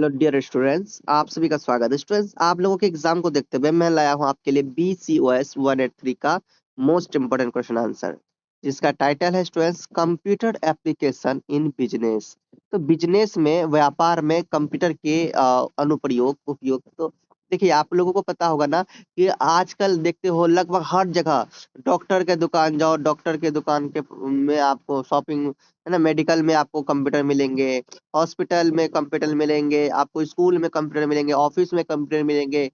Hello dear students, आप सभी का स्वागत है। स्टूडेंट्स, आप लोगों के एग्जाम को देखते हुए मैं लाया हूं आपके लिए BCOS 183 का मोस्ट इंपोर्टेंट क्वेश्चन आंसर, जिसका टाइटल है students computer application in business. तो बिजनेस में, व्यापार में कंप्यूटर के अनुप्रयोग उपयोग। तो देखिए, आप लोगों को पता होगा ना कि आजकल देखते हो लगभग हर जगह डॉक्टर के दुकान जाओ, डॉक्टर के दुकान के में आपको शॉपिंग है ना, मेडिकल में आपको कंप्यूटर मिलेंगे, हॉस्पिटल में कंप्यूटर मिलेंगे, आपको स्कूल में कंप्यूटर मिलेंगे, ऑफिस में कंप्यूटर मिलेंगे।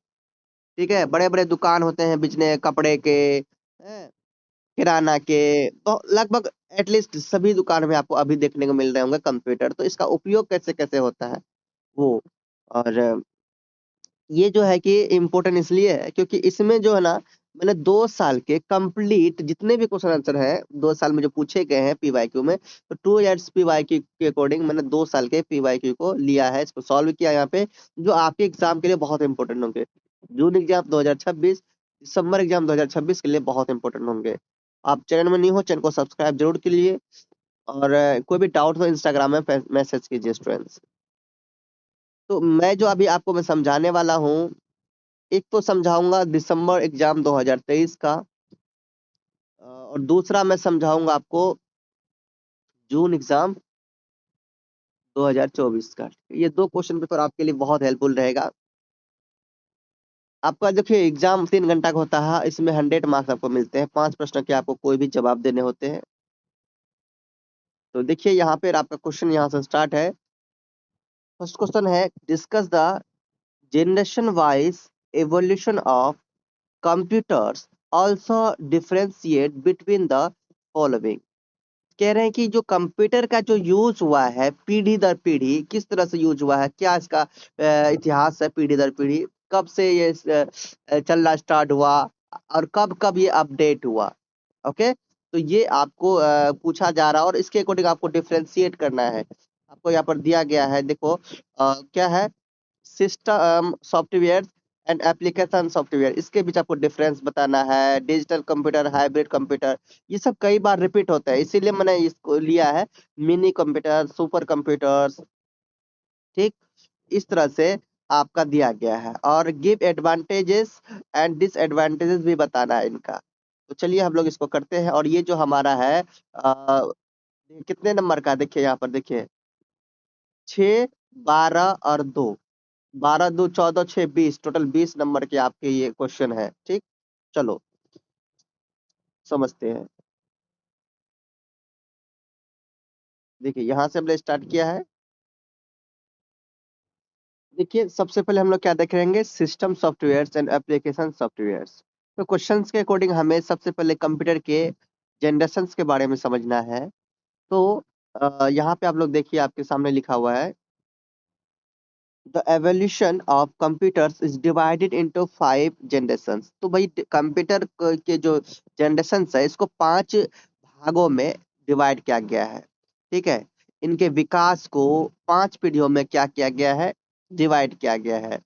ठीक है, बड़े बड़े दुकान होते हैं बिजनेस कपड़े के, हैं, किराना के। तो लगभग एटलीस्ट सभी दुकान में आपको अभी देखने को मिल रहे होंगे कंप्यूटर। तो इसका उपयोग कैसे कैसे होता है वो, और ये जो है कि इम्पोर्टेंट इसलिए है क्योंकि इसमें जो है ना, मैंने 2 साल के कंप्लीट जितने भी क्वेश्चन आंसर है 2 साल में जो पूछे गए हैं पीवाईक्यू में, तो 2 इयर्स पीवाईक्यू के अकॉर्डिंग मैंने 2 साल के पीवाईक्यू को लिया है, इसको सॉल्व किया यहाँ पे, जो आपके एग्जाम के लिए बहुत इंपॉर्टेंट होंगे। जून एग्जाम 2026, दिसंबर एग्जाम 2026 के लिए बहुत इंपॉर्टेंट होंगे। आप चैनल में नहीं हो, चैनल को सब्सक्राइब जरूर कीजिए, और कोई भी डाउट हो इंस्टाग्राम में मैसेज कीजिए स्टूडेंट्स। तो मैं जो अभी आपको मैं समझाने वाला हूँ, एक तो समझाऊंगा दिसंबर एग्जाम 2023 का, और दूसरा मैं समझाऊंगा आपको जून एग्जाम 2024 का। ये 2 क्वेश्चन पेपर आपके लिए बहुत हेल्पफुल रहेगा। आपका देखिए एग्जाम 3 घंटा का होता है, इसमें 100 मार्क्स आपको मिलते हैं। 5 प्रश्न के आपको कोई भी जवाब देने होते हैं। तो देखिए यहाँ पे आपका क्वेश्चन यहाँ से स्टार्ट है। फर्स्ट क्वेश्चन है, discuss the generation wise evolution of computers, also differentiate between the following. कह रहे हैं कि जो कंप्यूटर का जो यूज हुआ है पीढ़ी दर पीढ़ी, किस तरह से यूज हुआ है, क्या इसका इतिहास है पीढ़ी दर पीढ़ी, कब से ये चलना स्टार्ट हुआ, और कब कब ये अपडेट हुआ। ओके, तो ये आपको पूछा जा रहा है, और इसके अकॉर्डिंग आपको डिफरेंशिएट करना है। आपको यहाँ पर दिया गया है, देखो क्या है, system software and application software, इसके बीच आपको डिफरेंस बताना है। डिजिटल कंप्यूटर, हाइब्रिड कंप्यूटर, ये सब कई बार रिपीट होता है, इसीलिए मैंने इसको लिया है। मिनी कंप्यूटर, सुपर कंप्यूटर्स, ठीक, इस तरह से आपका दिया गया है। और गिव एडवांटेजेस एंड डिसएडवांटेजेस भी बताना है इनका। तो चलिए हम लोग इसको करते हैं। और ये जो हमारा है कितने नंबर का, देखिए यहाँ पर देखिए 6, 12 और 2, 12 2 14 6 20, टोटल 20 नंबर के आपके ये क्वेश्चन है। ठीक, चलो समझते हैं। देखिए यहाँ से हमने स्टार्ट किया है। देखिए सबसे पहले हम लोग क्या देखेंगे, system softwares and application softwares. तो क्वेश्चंस के अकॉर्डिंग हमें सबसे पहले कंप्यूटर के जनरेशंस के बारे में समझना है। तो यहाँ पे आप लोग देखिए, आपके सामने लिखा हुआ है, the evolution of computers is divided into 5 generations. तो भाई कंप्यूटर के जो जनरेशंस है, इसको 5 भागों में डिवाइड किया गया है। ठीक है, इनके विकास को 5 पीढ़ियों में क्या किया गया है, डिवाइड किया गया है।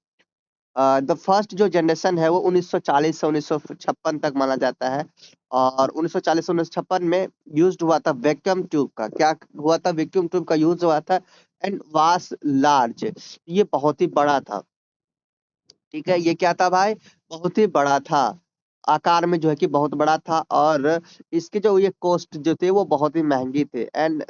द फर्स्ट जो जनरेशन है वो 1940 से 1956 तक माना जाता है। और 1940 से 1956 में यूज हुआ था वैक्यूम ट्यूब का, क्या हुआ था, वैक्यूम ट्यूब का यूज हुआ था। एंड वास लार्ज, ये बहुत ही बड़ा था। ठीक है, ये क्या था भाई, बहुत ही बड़ा था, आकार में जो है कि बहुत बड़ा था। और इसके जो ये कॉस्ट जो थे वो बहुत ही महंगी थे, एंड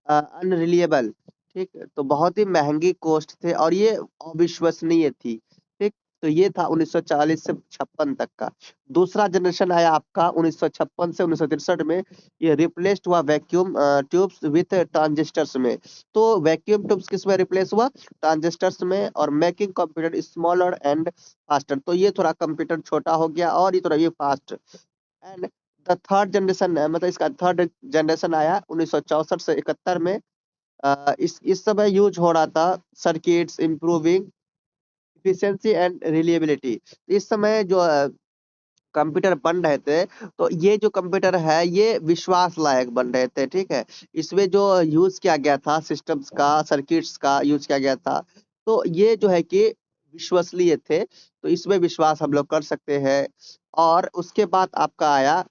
अनरिलिएबल। ठीक, तो बहुत ही महंगी कॉस्ट थे, और ये अविश्वसनीय थी। ठीक, तो ये था 1940 से 56 तक का। दूसरा जनरेशन आया आपका 1956 से 1963 में, ये रिप्लेस्ड हुआ वैक्यूम ट्यूब्स विथ ट्रांजिस्टर्स में। तो वैक्यूम ट्यूब्स किस में रिप्लेस हुआ, ट्रांजिस्टर्स में, और making computer smaller and faster. तो ये थोड़ा कंप्यूटर छोटा हो गया, और ये थोड़ा ये fast. And the third generation, मतलब इसका थर्ड जनरेशन आया 1964 से 71 में। इस समय यूज हो रहा था circuits improving efficiency and reliability. इस समय जो कंप्यूटर बन रहे थे, तो ये जो कंप्यूटर है ये विश्वास लायक बन रहे थे। ठीक है, इसमें जो यूज किया गया था सिस्टम्स का, सर्किट्स का यूज किया गया था, तो ये जो है कि विश्वसनीय थे, तो इसमें विश्वास हम लोग कर सकते हैं। और उसके बाद आपका आया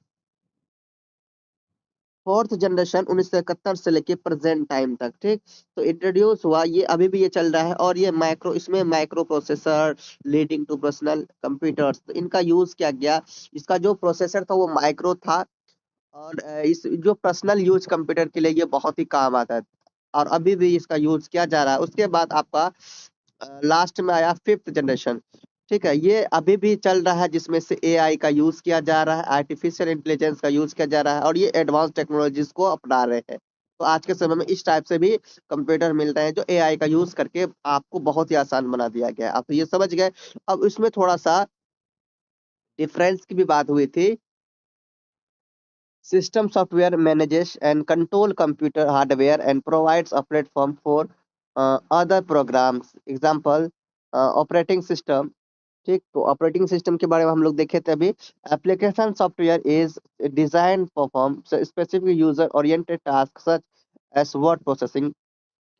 फोर्थ जनरेशन 1971 से लेके प्रेजेंट टाइम तक, ठीक। तो इंट्रोड्यूस हुआ, ये अभी भी ये चल रहा है, और ये माइक्रो, इसमें micro processor leading to personal computers, तो इनका यूज किया गया। इसका जो प्रोसेसर था वो माइक्रो था, और इस जो पर्सनल यूज कंप्यूटर के लिए ये बहुत ही काम आता है, और अभी भी इसका यूज किया जा रहा है। उसके बाद आपका लास्ट में आया फिफ्थ जनरेशन, ठीक है। ये अभी भी चल रहा है, जिसमें से एआई का यूज किया जा रहा है, आर्टिफिशियल इंटेलिजेंस का यूज किया जा रहा है, और ये एडवांस टेक्नोलॉजीज को अपना रहे हैं। तो आज के समय में इस टाइप से भी कंप्यूटर मिल रहे हैं जो एआई का यूज करके आपको बहुत ही आसान बना दिया गया है। आप तो ये समझ गए। अब इसमें थोड़ा सा डिफरेंस की भी बात हुई थी। System software manages and control computer hardware and provides a platform for other programs. Example, operating system, ठीक। तो ऑपरेटिंग सिस्टम के बारे में हम लोग देखे थे अभी। Application software is design perform specific user oriented task such as word processing,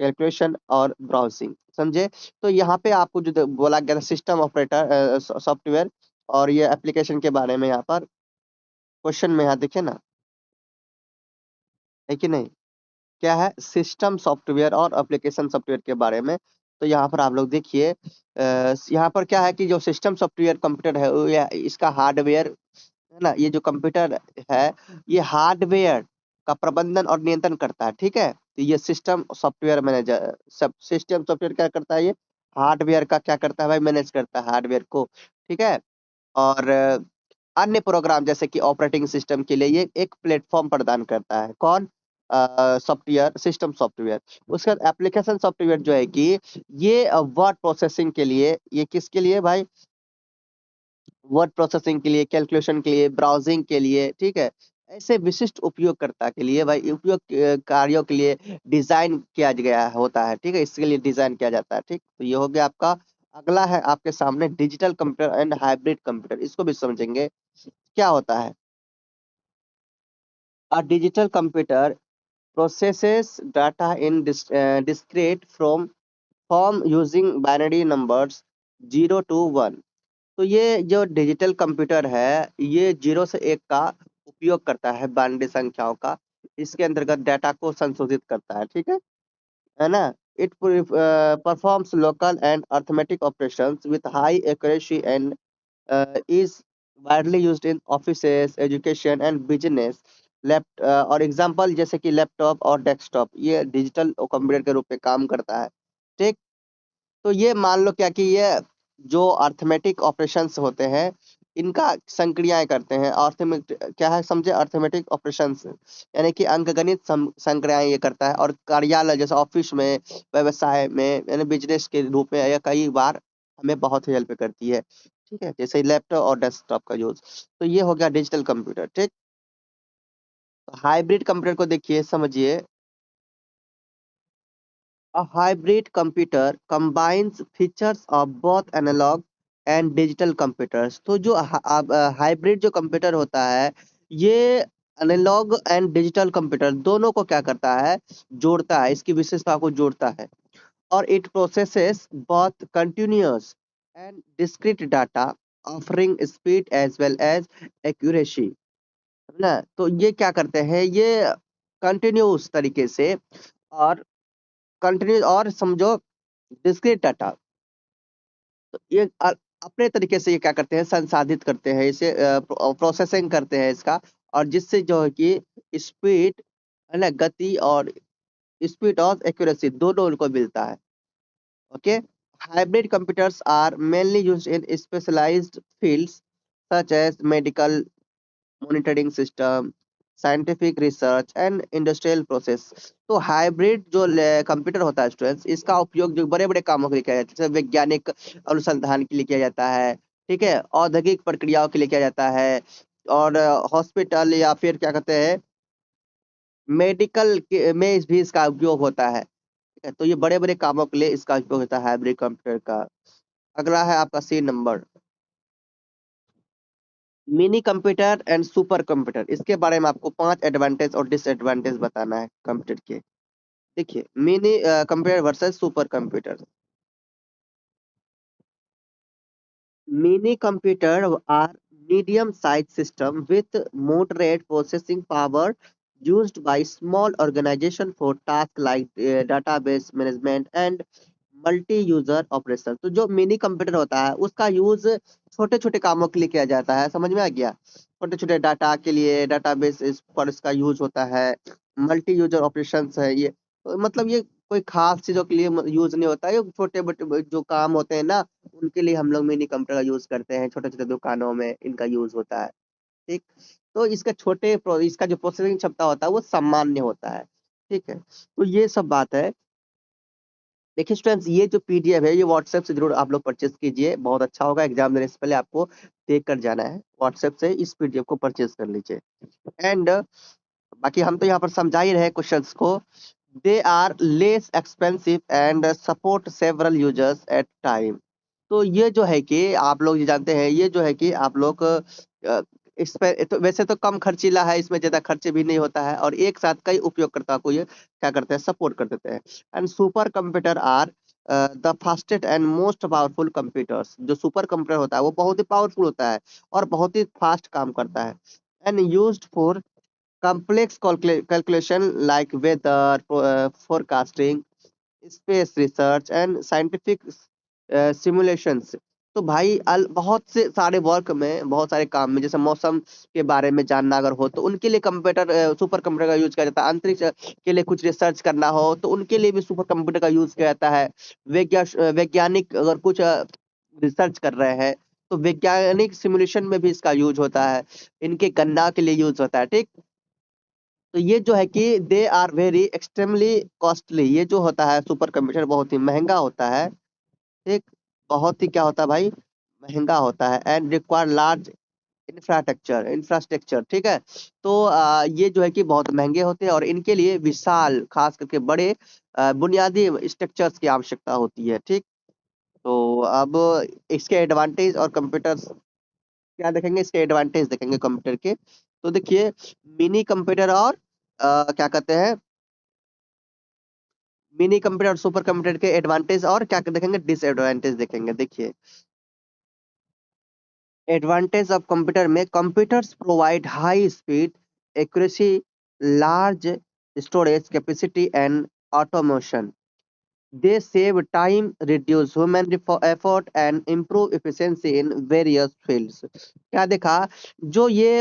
calculation और ब्राउजिंग, समझे। तो यहाँ पे आपको जो बोला गया था सिस्टम ऑपरेटर सॉफ्टवेयर और ये एप्लीकेशन के बारे में, यहाँ पर क्वेश्चन में यहाँ देखे ना, है कि नहीं। क्या है, सिस्टम सॉफ्टवेयर और एप्लीकेशन सॉफ्टवेयर के बारे में। तो यहाँ पर आप लोग देखिए, यहाँ पर क्या है कि जो सिस्टम सॉफ्टवेयर कंप्यूटर है इसका हार्डवेयर है ना, ये जो कंप्यूटर है ये हार्डवेयर का प्रबंधन और नियंत्रण करता है, ठीक है। तो ये सिस्टम सॉफ्टवेयर मैनेजर, सब सिस्टम सॉफ्टवेयर क्या करता है, ये हार्डवेयर का क्या करता है भाई, मैनेज करता है हार्डवेयर को, ठीक है। और अन्य प्रोग्राम जैसे कि ऑपरेटिंग सिस्टम के लिए ये एक प्लेटफॉर्म प्रदान करता है, कौन, सॉफ्टवेयर, सिस्टम सॉफ्टवेयर। उसके बाद एप्लीकेशन सॉफ्टवेयर जो है कि ये वर्ड प्रोसेसिंग के लिए, ये किसके लिए भाई, वर्ड प्रोसेसिंग के लिए, कैलकुलेशन के लिए, ब्राउजिंग के लिए, ठीक है। ऐसे विशिष्ट उपयोगकर्ता के लिए भाई, उपयोग कार्यों के लिए डिजाइन किया गया होता है, ठीक है। इसके लिए डिजाइन किया जाता है, ठीक। तो ये हो गया आपका। अगला है आपके सामने digital computer and hybrid computer, इसको भी समझेंगे क्या होता है। A digital computer processes data in discrete form using binary numbers 0 to 1। तो ये जो डिजिटल कंप्यूटर है ये 0 से 1 का उपयोग करता है, बाइनरी संख्याओं का। इसके अंतर्गत डाटा को संशोधित करता है ना। It performs local and arithmetic operations with high accuracy and is widely used in offices, education and business। और एग्जांपल जैसे कि लैपटॉप और डेस्कटॉप ये डिजिटल कंप्यूटर के रूप में काम करता है, ठीक। तो ये मान लो क्या कि ये जो अर्थमेटिक ऑपरेशंस होते हैं इनका संक्रियाएं करते हैं। अर्थमेटिक क्या है समझे, अर्थमेटिक ऑपरेशंस यानी कि अंकगणित संक्रियाएं ये करता है, और कार्यालय जैसे ऑफिस में, व्यवसाय में, यानी बिजनेस के रूप में या कई बार हमें बहुत हेल्प करती है, ठीक है। जैसे लैपटॉप और डेस्कटॉप का यूज। तो ये हो गया डिजिटल कंप्यूटर, ठीक। हाइब्रिड कंप्यूटर को देखिए, समझिए। A hybrid computer combines features of both analog and digital computers। तो जो हाइब्रिड जो कंप्यूटर होता है ये एनालॉग एंड डिजिटल कंप्यूटर दोनों को क्या करता है, जोड़ता है, इसकी विशेषता को जोड़ता है। और it processes both continuous and discrete data offering speed as well as accuracy, है ना। तो ये क्या करते हैं, ये कंटिन्यूस तरीके से और कंटिन्यूस और समझो डिस्क्रीट डाटा, तो ये अपने तरीके से ये क्या करते हैं, संसाधित करते हैं इसे, प्रोसेसिंग करते हैं इसका, और जिससे जो है कि स्पीड, है ना, गति और स्पीड और एक्यूरेसी दोनों उनको मिलता है, okay. Hybrid computers are mainly used in specialized fields such as medical monitoring system, scientific research and industrial process. तो हाइब्रिड जो कंप्यूटर होता है स्टूडेंट्स, इसका उपयोग जो बड़े बड़े कामों के लिए किया जाता है, जैसे वैज्ञानिक अनुसंधान के लिए किया जाता है, ठीक है, औद्योगिक प्रक्रियाओं के लिए किया जाता है, और हॉस्पिटल या फिर क्या कहते हैं मेडिकल में भी इसका उपयोग होता है, ठीक है। तो ये बड़े बड़े कामों के लिए इसका उपयोग होता है हाइब्रिड कंप्यूटर का। अगला है आपका C number, mini computer and super computer. इसके बारे में आपको 5 एडवांटेज और डिसएडवांटेज बताना है कंप्यूटर के। देखिए, mini computer versus super computer. Mini computer are medium-sized system with moderate processing power used by small organization for tasks like database management and multi user operation. तो जो मिनी कंप्यूटर होता है उसका use छोटे छोटे कामों के लिए किया जाता है, समझ में आ गया। छोटे छोटे डाटा के लिए डाटाबेस पर इसका यूज होता है। मल्टी यूजर ऑपरेशन है ये, तो मतलब ये कोई खास चीजों के लिए यूज नहीं होता है, ये छोटे बटे जो काम होते हैं ना उनके लिए हम लोग मिनी कंप्यूटर का यूज करते हैं, छोटे छोटे दुकानों में इनका यूज होता है। ठीक, तो इसका इसका जो प्रोसेसिंग क्षमता होता है वो सामान्य होता है। ठीक है, तो ये सब बात है। देखिए स्टूडेंट्स, ये जो पीडीएफ है ये व्हाट्सएप से जरूर आप लोग परचेज कीजिए, बहुत अच्छा होगा। एग्जाम देने से पहले आपको देख कर जाना है, व्हाट्सएप से इस पीडीएफ को परचेज कर लीजिए। एंड बाकी हम तो यहाँ पर समझा ही रहे क्वेश्चंस को। They are less expensive and support several users at time. तो ये जो है कि आप लोग ये जानते हैं, ये जो है कि आप लोग इस पे तो वैसे तो कम खर्चीला है, इसमें ज्यादा खर्चे भी नहीं होता है, और एक साथ कई उपयोगकर्ता को ये क्या करते हैं, सपोर्ट कर देते हैं। And super computer are the fastest and most powerful computers. जो सुपर कंप्यूटर होता है वो बहुत ही पावरफुल होता है और बहुत ही फास्ट काम करता है। And used for complex calculation like weather forecasting, space research and scientific simulations। तो भाई बहुत से सारे वर्क में, बहुत सारे काम में, जैसे मौसम के बारे में जानना अगर हो तो उनके लिए कंप्यूटर, सुपर कंप्यूटर का यूज किया जाता है। अंतरिक्ष के लिए कुछ रिसर्च करना हो तो उनके लिए भी सुपर कंप्यूटर का यूज किया जाता है। वैज्ञानिक अगर कुछ रिसर्च कर रहे हैं तो वैज्ञानिक सिमुलेशन में भी इसका यूज होता है। इनके गणना के लिए यूज होता है। ठीक, तो ये जो है कि they are very extremely costly. ये जो होता है सुपर कंप्यूटर बहुत ही महंगा होता है। ठीक, बहुत ही क्या होता है भाई, महंगा होता है। And require large infrastructure. ठीक है, तो ये जो है कि बहुत महंगे होते हैं और इनके लिए विशाल, खास करके बड़े बुनियादी स्ट्रक्चर्स की आवश्यकता होती है। ठीक, तो अब इसके एडवांटेज और कंप्यूटर्स क्या देखेंगे, इसके एडवांटेज देखेंगे कंप्यूटर के। तो देखिए मिनी कंप्यूटर और क्या कहते हैं, मिनी कंप्यूटर और सुपर कंप्यूटर के एडवांटेज और क्या देखेंगे, डिसएडवांटेज देखेंगे। देखिए एडवांटेज ऑफ कंप्यूटर में, computers provide high speed, accuracy, large storage capacity and automation. They save time, reduce human effort and improve efficiency in various fields. क्या देखा, जो ये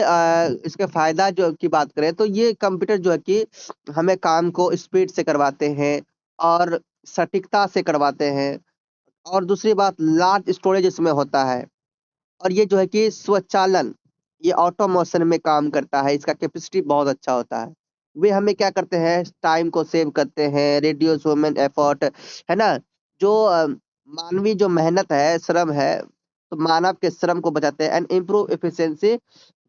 इसके फायदा जो की बात करें तो ये कंप्यूटर जो है कि हमें काम को स्पीड से करवाते हैं और सटीकता से करवाते हैं। और दूसरी बात, लार्ज स्टोरेज इसमें होता है। और ये जो है कि स्वचालन, ये ऑटोमेशन में काम करता है, इसका कैपेसिटी बहुत अच्छा होता है। वे हमें क्या करते हैं, टाइम को सेव करते हैं, रिड्यूस ह्यूमन एफर्ट, है ना। जो मानवीय जो मेहनत है, श्रम है, तो मानव के श्रम को बचाते हैं। And improve efficiency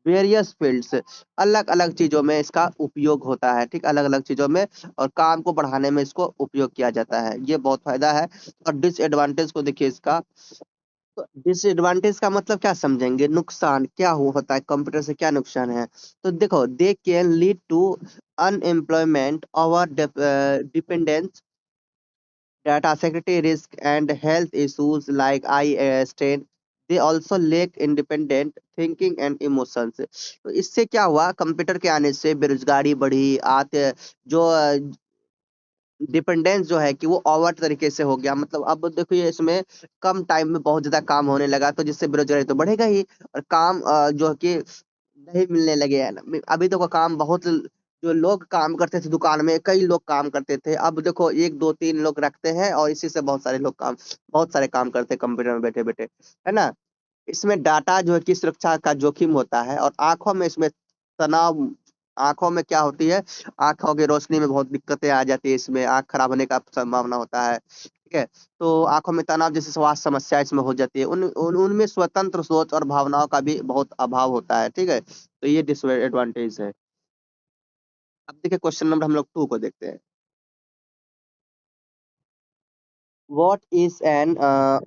various fields, अलग अलग चीजों में इसका उपयोग होता है। ठीक, अलग अलग चीजों में और काम को बढ़ाने में इसको उपयोग किया जाता है, ये बहुत फायदा है। और डिसएडवांटेज को देखिए इसका, तो डिसएडवांटेज का मतलब क्या समझेंगे, नुकसान क्या होता है, कंप्यूटर से क्या नुकसान है। तो देखो, they can lead to unemployment, over dependence, data security risk and health issues like eye strain. They also lack independent thinking and emotions। तो इससे क्या हुआ, कंप्यूटर के आने से बेरोजगारी बढ़ी, आते जो डिपेंडेंस जो है कि वो ओवर तरीके से हो गया। मतलब अब देखिए इसमें कम टाइम में बहुत ज्यादा काम होने लगा, तो जिससे बेरोजगारी तो बढ़ेगा ही, और काम जो है कि नहीं मिलने लगे हैं ना। अभी देखो काम बहुत, जो लोग काम करते थे दुकान में, कई लोग काम करते थे, अब देखो एक दो तीन लोग रखते हैं और इसी से बहुत सारे लोग काम, बहुत सारे काम करते हैं कंप्यूटर में बैठे बैठे, है ना। इसमें डाटा जो है कि सुरक्षा का जोखिम होता है, और आंखों में इसमें तनाव, आंखों में क्या होती है, आंखों की रोशनी में बहुत दिक्कतें आ जाती है, इसमें आंख खराब होने का संभावना होता है। ठीक है, तो आंखों में तनाव जैसे स्वास्थ्य समस्या इसमें हो जाती है। उनमें स्वतंत्र सोच और भावनाओं का भी बहुत अभाव होता है। ठीक है, तो ये डिसएडवांटेज है। अब देखिए क्वेश्चन नंबर हम लोग 2 को देखते हैं। What is an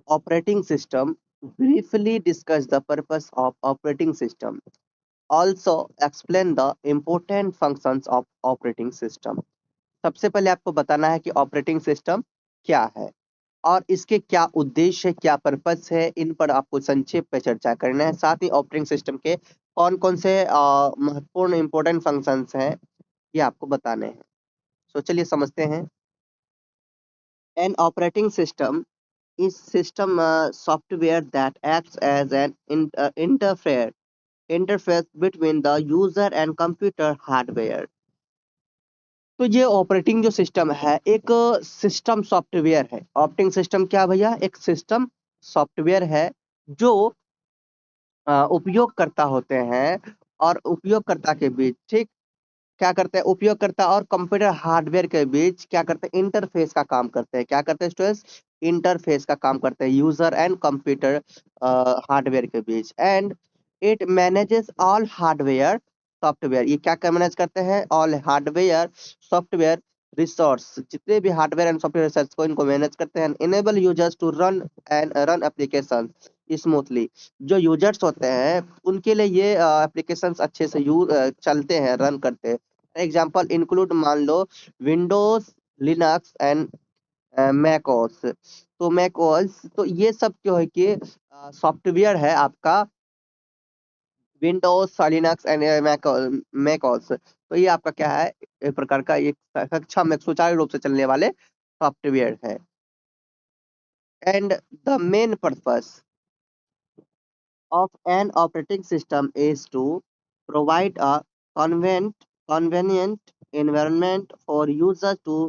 operating system? Briefly discuss the purpose of operating system. Also explain the important functions of operating system. सबसे पहले आपको बताना है कि ऑपरेटिंग सिस्टम क्या है और इसके क्या उद्देश्य है, क्या पर्पस है, इन पर आपको संक्षेप में चर्चा करना है। साथ ही ऑपरेटिंग सिस्टम के कौन कौन से महत्वपूर्ण इंपॉर्टेंट फंक्शंस हैं ये आपको बताने हैं। तो चलिए समझते हैं। An operating system is system software that acts as an interface between the user and computer hardware। तो ये ऑपरेटिंग जो सिस्टम है एक सिस्टम सॉफ्टवेयर है। ऑपरेटिंग सिस्टम क्या भैया? एक सिस्टम सॉफ्टवेयर है जो उपयोगकर्ता होते हैं और उपयोगकर्ता के बीच, ठीक, क्या करते हैं? उपयोगकर्ता और कंप्यूटर हार्डवेयर के बीच क्या करते हैं? इंटरफेस का काम करते हैं। क्या करते हैं स्टूडेंट्स? इंटरफेस का काम करते हैं यूजर एंड कंप्यूटर हार्डवेयर के बीच। And it manages all hardware software. ये क्या क्या मैनेज करते हैं? ऑल हार्डवेयर सॉफ्टवेयर रिसोर्स, जितने भी हार्डवेयर एंड सॉफ्टवेयर रिसोर्स को इनको मैनेज करते हैं। Enable users to run application smoothly. जो यूजर्स होते हैं उनके लिए ये एप्लीकेशंस अच्छे से चलते हैं, रन करते हैं। एग्जाम्पल इंक्लूड, मान लो, विंडोज, लिनक्स एंड मैकओएस। तो मैकओएस, तो ये सब जो है कि सॉफ्टवेयर है आपका विंडोज, लिनक्स एंड मैकओएस। तो ये आपका क्या है? एक प्रकार का एक सक्षम में सुचारू रूप से चलने वाले सॉफ्टवेयर है। And the main purpose of an operating system is to provide a convenient environment for users to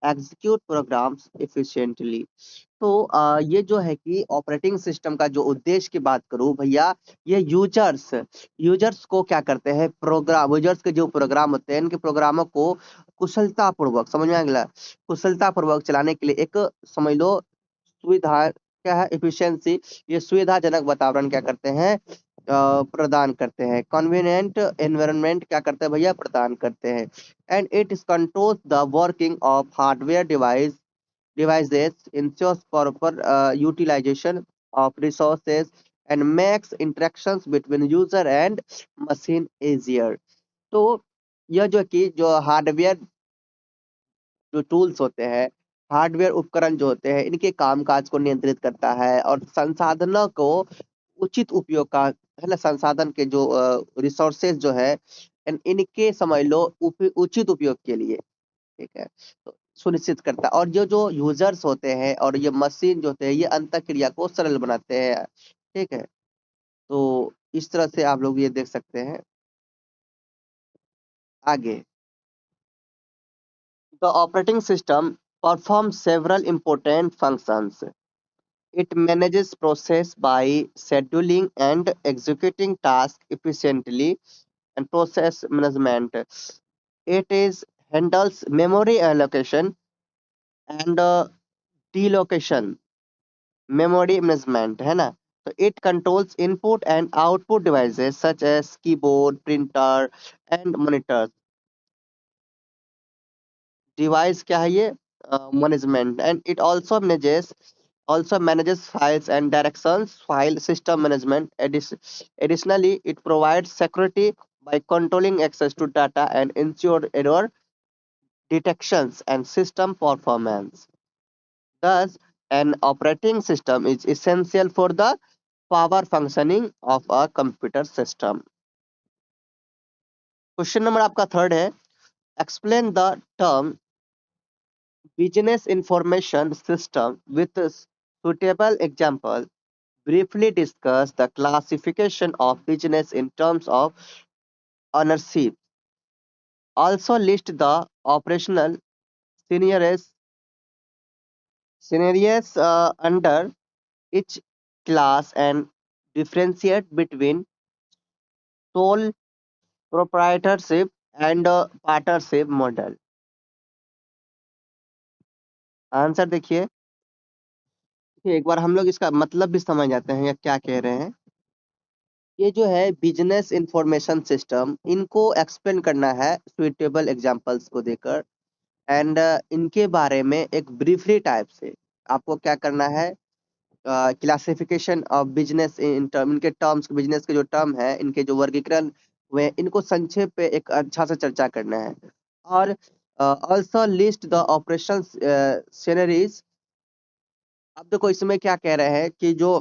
execute programs efficiently। तो ये जो है कि ऑपरेटिंग सिस्टम का जो उद्देश्य की बात करूं भैया, ये यूजर्स को क्या करते हैं? यूजर्स के जो प्रोग्राम होते हैं इनके प्रोग्रामों को कुशलता पूर्वक, समझ में आ गया, कुशलता पूर्वक चलाने के लिए एक, समझ लो, सुविधा क्या है? एफिशिएंसी। ये सुविधाजनक वातावरण क्या करते हैं? प्रदान करते हैं। कन्वीनियंट एनवायरनमेंट क्या करते हैं भैया? प्रदान करते हैं। And it controls the working of hardware devices, ensures proper utilization of resources, and makes interactions between user and machine easier। तो यह जो कि जो हार्डवेयर जो टूल्स होते हैं, हार्डवेयर उपकरण जो होते हैं, इनके कामकाज को नियंत्रित करता है और संसाधनों को उचित उपयोग का, है ना, संसाधन के जो रिसोर्सेज जो है इनके, समझ लो, उचित उपयोग के लिए, ठीक है, तो सुनिश्चित करता है। और जो जो यूजर्स होते हैं और ये मशीन जो होते हैं ये अंतःक्रिया को सरल बनाते हैं, ठीक है। तो इस तरह से आप लोग ये देख सकते हैं। आगे, the operating system performs several important functions। It manages process by scheduling and executing tasks efficiently and process management. It is handles memory allocation and delocation, memory management, है ना। तो it controls input and output devices such as keyboard, printer and monitors। Device क्या है ये? Management। And it also manages files and directions, file system management। Additionally, it provides security by controlling access to data and ensure error detections and system performance। Thus, an operating system is essential for the power functioning of a computer system। Question number आपका third है, explain the term business information system with a suitable example। Briefly discuss the classification of business in terms of ownership। Also list the operational scenarios under each class and differentiate between sole proprietorship and partnership model। Answer देखिए, एक बार हम लोग इसका मतलब भी समझ जाते हैं या क्या कह रहे हैं। ये जो है बिजनेस इंफॉर्मेशन सिस्टम, इनको एक्सप्लेन करना है सुइटेबल एग्जांपल्स को देकर। एंड इनके बारे में एक ब्रीफली टाइप से आपको क्या करना है? Classification of business in term, इनके टर्म्स, बिजनेस के जो टर्म है, इनके जो वर्गीकरण हुए, इनको संक्षेप पे एक अच्छा से चर्चा करना है। और also list the operation sceneries. अब देखो इसमें क्या कह रहे हैं कि जो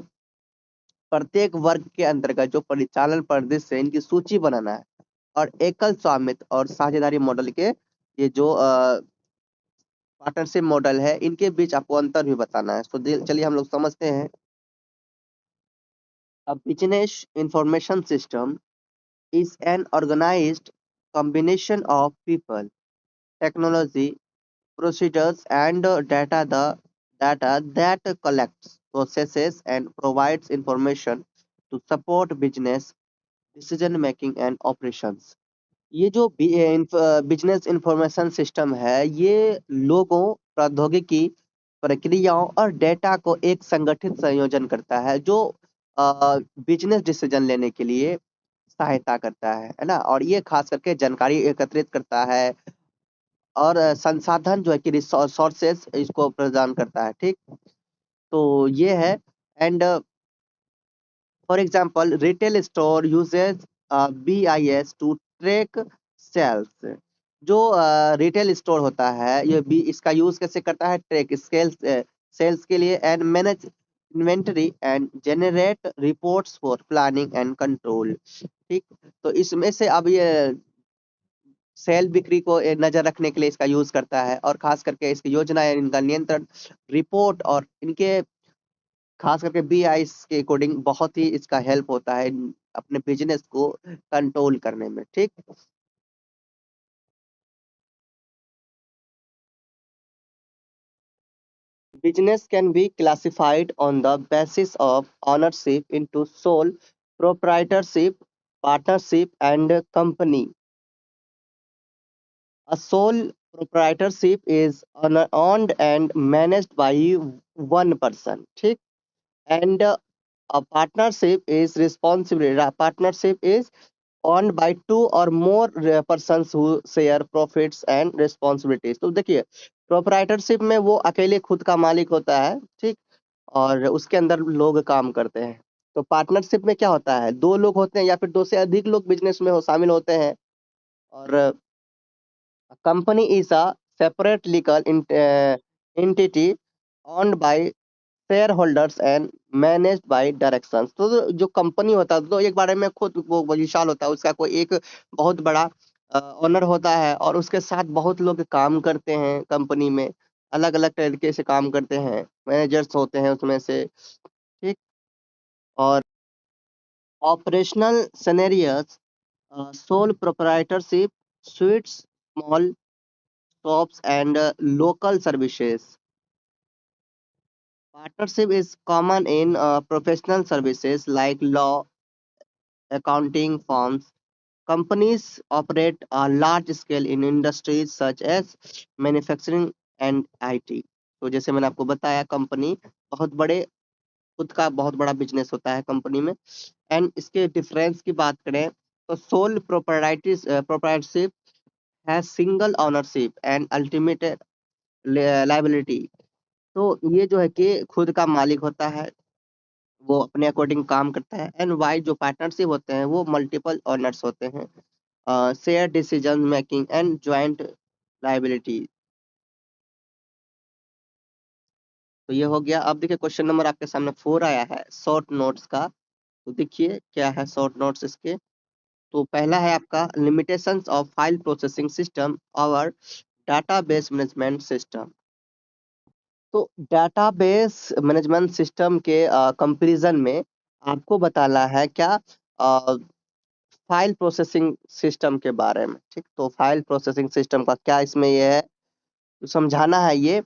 प्रत्येक वर्ग के अंतर्गत जो परिचालन परिदृश्य है इनकी सूची बनाना है। और एकल स्वामित्व और साझेदारी मॉडल के ये जो पार्टनरशिप मॉडल है इनके बीच आपको अंतर भी बताना है। तो चलिए हम लोग समझते हैं। A business information system is an organized combination of people, technology, procedures, and data that collects, processes, and provides information to support business decision making and operations. ये जो बिजनेस इंफॉर्मेशन सिस्टम है ये लोगों, प्रौद्योगिकी, प्रक्रियाओं और डेटा को एक संगठित संयोजन करता है जो बिजनेस डिसीजन लेने के लिए सहायता करता है ना। और ये खास करके जानकारी एकत्रित करता है और संसाधन जो है कि रिसोर्सेस इसको प्रदान करता है। ठीक, तो ये है। And for example retail store uses BIS to track sales. जो रिटेल स्टोर होता है ये भी इसका यूज कैसे करता है, ट्रैक सेल्स सेल्स के लिए, and manage inventory and generate reports for planning and control. ठीक, तो इसमें से अब ये सेल बिक्री को नजर रखने के लिए इसका यूज करता है और खास करके इसकी योजना है, इनका नियंत्रण, रिपोर्ट और इनके खास करके बीआई के अकॉर्डिंग बहुत ही इसका हेल्प होता है अपने बिजनेस को कंट्रोल करने में। ठीक, business can be classified on the basis of ownership into sole proprietorship, partnership, and company. A sole proprietorship is owned and managed by one person. ठीक, and a partnership is responsibility. A partnership is owned by two or more persons who share profits and responsibilities. तो देखिए proprietorship में वो अकेले खुद का मालिक होता है। ठीक, और उसके अंदर लोग काम करते हैं। तो पार्टनरशिप में क्या होता है, दो लोग होते हैं या फिर दो से अधिक लोग बिजनेस में शामिल होते हैं। और company is a separate legal entity owned by share holders and managed by directions. तो जो कंपनी होता है तो एक बारे में खुद वो विशाल होता है, उसका कोई एक बहुत बड़ा ओनर होता है और उसके साथ बहुत लोग काम करते हैं कंपनी में, अलग अलग तरीके से काम करते हैं, मैनेजर्स होते हैं उसमें से। ठीक, और operational scenarios, sole proprietorship, sweets, small shops and local services. Partnership is common in professional services like law, accounting firms. Companies operate a large scale in industries such as manufacturing and IT. तो जैसे मैंने आपको बताया company बहुत बड़े, खुद का बहुत बड़ा बिजनेस होता है कंपनी में। एंड इसके डिफरेंस की बात करें तो सोल प्रोप्राइटरशिप है single ownership and ultimate liability. तो ये जो है कि खुद का मालिक होता है, वो अपने अकॉर्डिंग काम करता है। एंड वाई जो पार्टनरशिप होते हैं वो मल्टीपल ओनर्स होते हैं, share decision making and joint liability. तो ये हो गया। अब देखिए क्वेश्चन नंबर आपके सामने 4 आया है शॉर्ट नोट्स का। तो देखिए क्या है शॉर्ट नोट्स इसके। तो पहला है आपका limitations of file processing system और डाटाबेस मैनेजमेंट सिस्टम। तो डाटाबेस मैनेजमेंट सिस्टम के कंपैरिजन में आपको बताना है क्या, फाइल प्रोसेसिंग सिस्टम के बारे में। ठीक, तो फाइल प्रोसेसिंग सिस्टम का क्या इसमें ये है, तो समझाना है ये,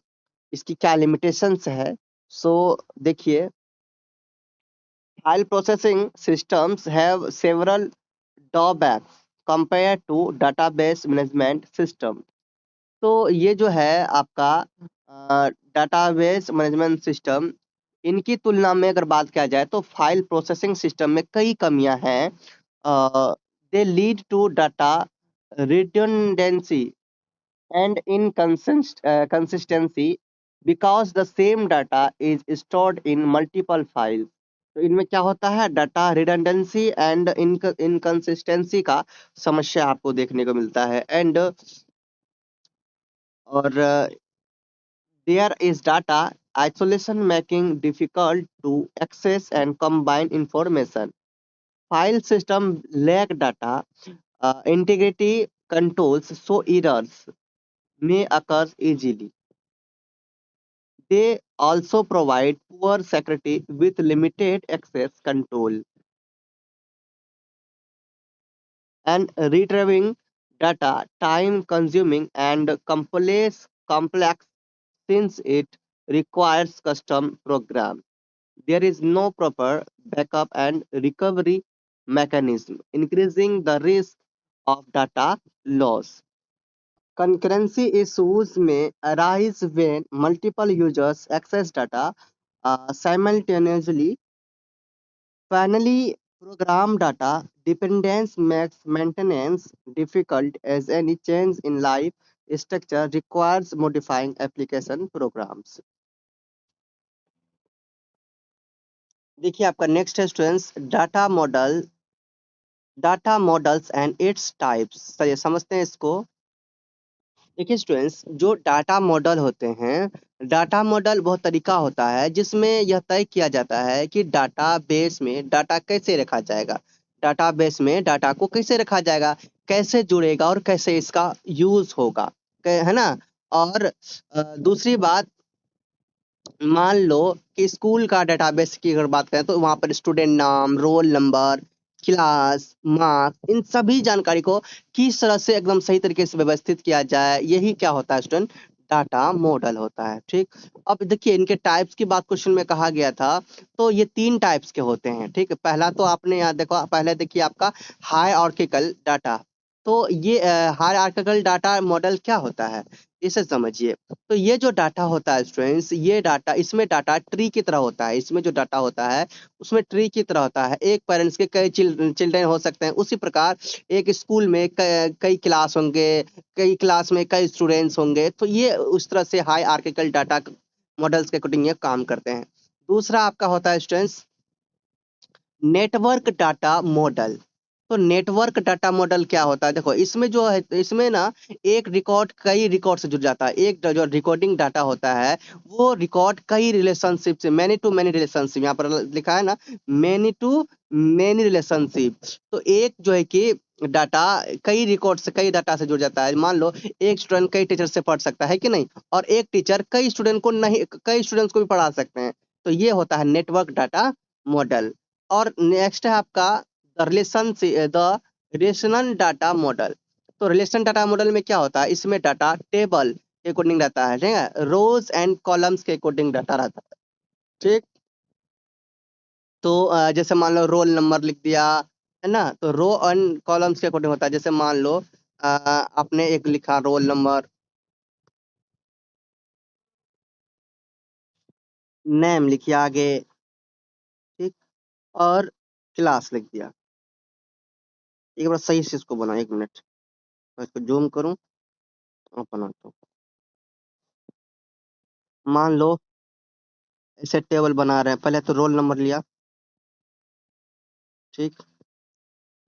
इसकी क्या लिमिटेशंस है। सो देखिए, file processing systems have several drawbacks compare to database management system. तो ये जो है आपका डाटाबेस मैनेजमेंट सिस्टम, इनकी तुलना में अगर बात किया जाए तो फाइल प्रोसेसिंग सिस्टम में कई कमियां हैं। They lead to data redundancy and inconsistency because the same data is stored in multiple files। तो इनमें क्या होता है, डाटा रिडंडेंसी एंड इनकंसिस्टेंसी का समस्या आपको देखने को मिलता है। एंड और there is data isolation making difficult to access and combine information. File system lack data integrity controls so errors may occur easily. They also provide poor security with limited access control and retrieving data time consuming and complex since it requires custom program. There is no proper backup and recovery mechanism, increasing the risk of data loss. Concurrency issues may arise when multiple users access data simultaneously. Finally, program data dependence makes maintenance difficult as any change in life structure requires modifying application programs. देखिए आपका next है students data models and its types. चलिए समझते हैं इसको। देखिए students, जो data model होते हैं, डाटा मॉडल बहुत तरीका होता है जिसमें यह तय किया जाता है कि डाटाबेस में डाटा कैसे रखा जाएगा, डाटाबेस में डाटा को कैसे रखा जाएगा, कैसे जुड़ेगा और कैसे इसका यूज होगा, है ना। और दूसरी बात, मान लो कि स्कूल का डेटाबेस की अगर बात करें तो वहां पर स्टूडेंट नाम, रोल नंबर, क्लास, मार्क्स, इन सभी जानकारी को किस तरह से एकदम सही तरीके से व्यवस्थित किया जाए, यही क्या होता है स्टूडेंट, डाटा मॉडल होता है। ठीक, अब देखिए इनके टाइप्स की बात क्वेश्चन में कहा गया था, तो ये 3 टाइप्स के होते हैं। ठीक, पहला तो आपने यहाँ देखो, पहले देखिए आपका हायरार्किकल डाटा। तो ये हायरार्किकल डाटा मॉडल क्या होता है इसे समझिए। तो ये जो डाटा होता है स्टूडेंट्स, ये डाटा, इसमें डाटा ट्री की तरह होता है। इसमें जो डाटा होता है उसमें ट्री की तरह होता है। एक पेरेंट्स के कई चिल्ड्रन हो सकते हैं, उसी प्रकार एक स्कूल में कई क्लास होंगे, कई क्लास में कई स्टूडेंट्स होंगे। तो ये उस तरह से हाई आर्किकल डाटा मॉडल्स के अकॉर्डिंग ये काम करते हैं। दूसरा आपका होता है स्टूडेंट्स नेटवर्क डाटा मॉडल। तो नेटवर्क डाटा मॉडल क्या होता है, देखो इसमें जो है, इसमें ना एक रिकॉर्ड कई रिकॉर्ड से जुड़ जाता है। एक जो रिकॉर्डिंग डाटा होता है वो रिकॉर्ड कई रिलेशनशिप से, मैनी टू मैनी रिलेशनशिप, यहाँ पर लिखा है ना मैनी टू मैनी रिलेशनशिप। तो एक जो है कि डाटा कई रिकॉर्ड से, कई डाटा से जुड़ जाता है। मान लो एक स्टूडेंट कई टीचर से पढ़ सकता है कि नहीं, और एक टीचर कई स्टूडेंट को नहीं, कई स्टूडेंट्स को भी पढ़ा सकते हैं। तो ये होता है नेटवर्क डाटा मॉडल। और नेक्स्ट है आपका द रिलेशनल डाटा मॉडल। तो रिलेशनल डाटा मॉडल में क्या होता है, इसमें डाटा टेबल के अकॉर्डिंग रहता है, ठीक है, रोज एंड कॉलम्स के अकॉर्डिंग डाटा रहता है। ठीक, तो जैसे मान लो रोल नंबर लिख दिया, है ना, तो रो एंड कॉलम्स के अकॉर्डिंग होता है। जैसे मान लो आपने एक लिखा रोल नंबर, नेम लिखिए आगे, ठीक, और क्लास लिख दिया। एक बार सही से इसको बनाओ, 1 मिनट मैं इसको जूम करूं और बनाता हूँ। मान लो ऐसे टेबल बना रहे हैं, पहले तो रोल नंबर लिया, ठीक,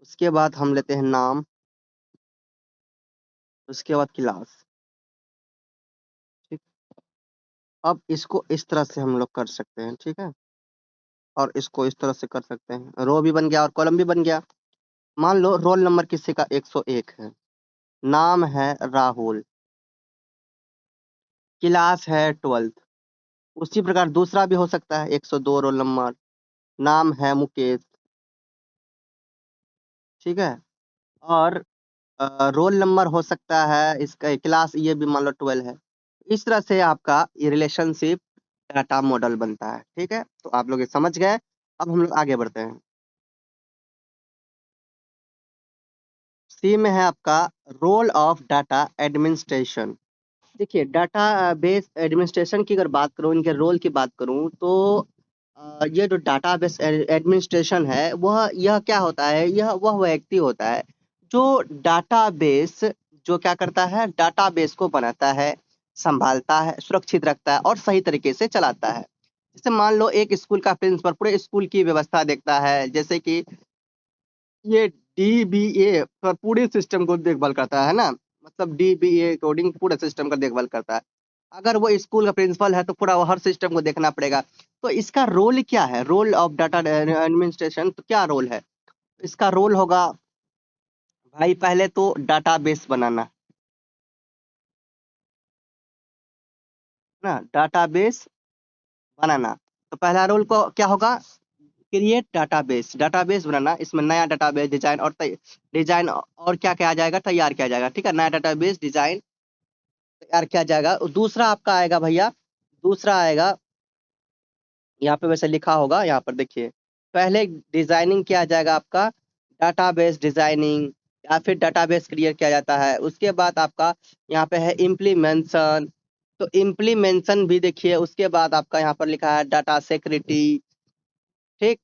उसके बाद हम लेते हैं नाम, उसके बाद क्लास। ठीक, अब इसको इस तरह से हम लोग कर सकते हैं, ठीक है, और इसको इस तरह से कर सकते हैं, रो भी बन गया और कॉलम भी बन गया। मान लो रोल नंबर किसी का 101 है, नाम है राहुल, क्लास है 12th। उसी प्रकार दूसरा भी हो सकता है 102 रोल नंबर, नाम है मुकेश, ठीक है, और रोल नंबर हो सकता है इसका, क्लास ये भी मान लो 12 है। इस तरह से आपका ये रिलेशनशिप डाटा मॉडल बनता है। ठीक है, तो आप लोग ये समझ गए। अब हम लोग आगे बढ़ते हैं। सी में है आपका रोल ऑफ डाटा एडमिनिस्ट्रेशन। देखिए डाटा बेस एडमिनिस्ट्रेशन की अगर बात करूं, इनके रोल की बात करूं, तो ये जो डाटा बेस एडमिनिस्ट्रेशन है वह, यह क्या होता है, यह वह व्यक्ति होता है जो डाटाबेस, जो क्या करता है, डाटाबेस को बनाता है, संभालता है, सुरक्षित रखता है और सही तरीके से चलाता है। जैसे मान लो एक स्कूल का प्रिंसिपल पूरे स्कूल की व्यवस्था देखता है, जैसे कि ये डीबीए पर पूरे सिस्टम को देखभाल करता है ना, मतलब डीबीए कोडिंग पूरे सिस्टम का देखभाल करता है। अगर वो स्कूल का प्रिंसिपल है तो पूरा वो हर सिस्टम को देखना पड़ेगा। तो इसका रोल क्या है, रोल ऑफ डाटा एडमिनिस्ट्रेशन, तो क्या रोल है, इसका रोल होगा भाई पहले तो डाटाबेस बनाना ना, डाटाबेस बनाना। तो पहला रोल को क्या होगा, क्रिएट डाटाबेस, डाटाबेस बनाना, इसमें नया डाटाबेस डिजाइन और डिजाइन और क्या क्या आ जाएगा, तैयार किया जाएगा। ठीक है, नया डाटाबेस डिजाइन तैयार किया जाएगा। और दूसरा आपका आएगा भैया, दूसरा आएगा, यहाँ पे वैसे लिखा होगा, यहाँ पर देखिए, पहले डिजाइनिंग किया जाएगा आपका, डाटाबेस डिजाइनिंग या फिर डाटाबेस क्रिएट किया जाता है। उसके बाद आपका यहाँ पे है इम्प्लीमेंशन, तो इम्प्लीमेंशन भी देखिए। उसके बाद आपका यहाँ पर लिखा है डाटा सिक्योरिटी। ठीक,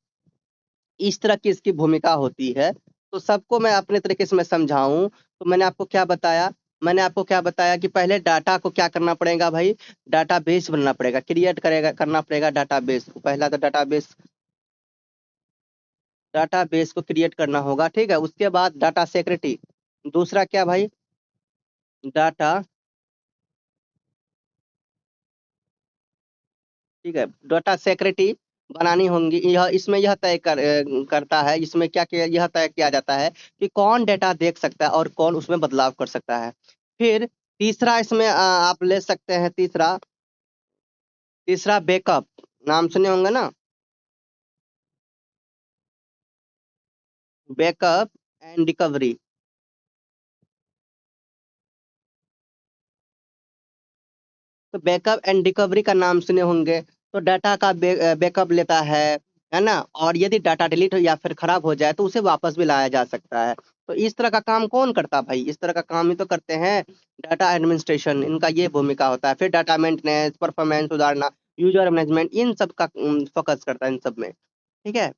इस तरह की इसकी भूमिका होती है। तो सबको मैं अपने तरीके से मैं समझाऊं, तो मैंने आपको क्या बताया, मैंने आपको क्या बताया कि पहले डाटा को क्या करना पड़ेगा भाई, डाटाबेस बनना पड़ेगा, क्रिएट करेगा करना पड़ेगा डाटाबेस को। पहला तो डाटाबेस, डाटाबेस को क्रिएट करना होगा। ठीक है, उसके बाद डाटा सिक्योरिटी, दूसरा क्या भाई, डाटा, ठीक है, डाटा सिक्योरिटी बनानी होंगी। यह इसमें यह करता है, इसमें क्या किया, यह तय किया जाता है कि कौन डेटा देख सकता है और कौन उसमें बदलाव कर सकता है। फिर तीसरा इसमें आप ले सकते हैं, तीसरा, तीसरा बैकअप, नाम सुने होंगे ना, बैकअप एंड रिकवरी। तो बैकअप एंड रिकवरी का नाम सुने होंगे। तो डाटा का बैकअप लेता है ना, और यदि डाटा डिलीट हो या फिर खराब हो जाए तो उसे वापस भी लाया जा सकता है। तो इस तरह का काम कौन करता है भाई, इस तरह का काम ही तो करते हैं डाटा एडमिनिस्ट्रेशन, इनका ये भूमिका होता है। फिर डाटा मेंटेनेंस, परफॉर्मेंस सुधारना, यूजर मैनेजमेंट, इन सब का फोकस करता है इन सब में। ठीक है,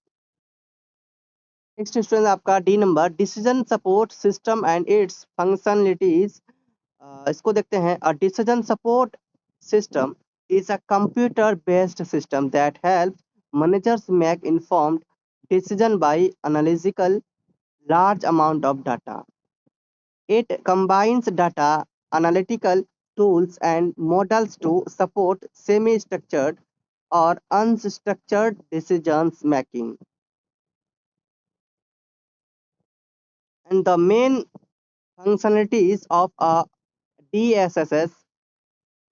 नेक्स्ट स्टूडेंट आपका D number, decision support system and it's functionalities. इसको देखते हैं। A decision support system is a computer-based system that helps managers make informed decision by analytical large amount of data. It combines data analytical tools and models to support semi-structured or unstructured decisions making. And the main functionalities of a DSSS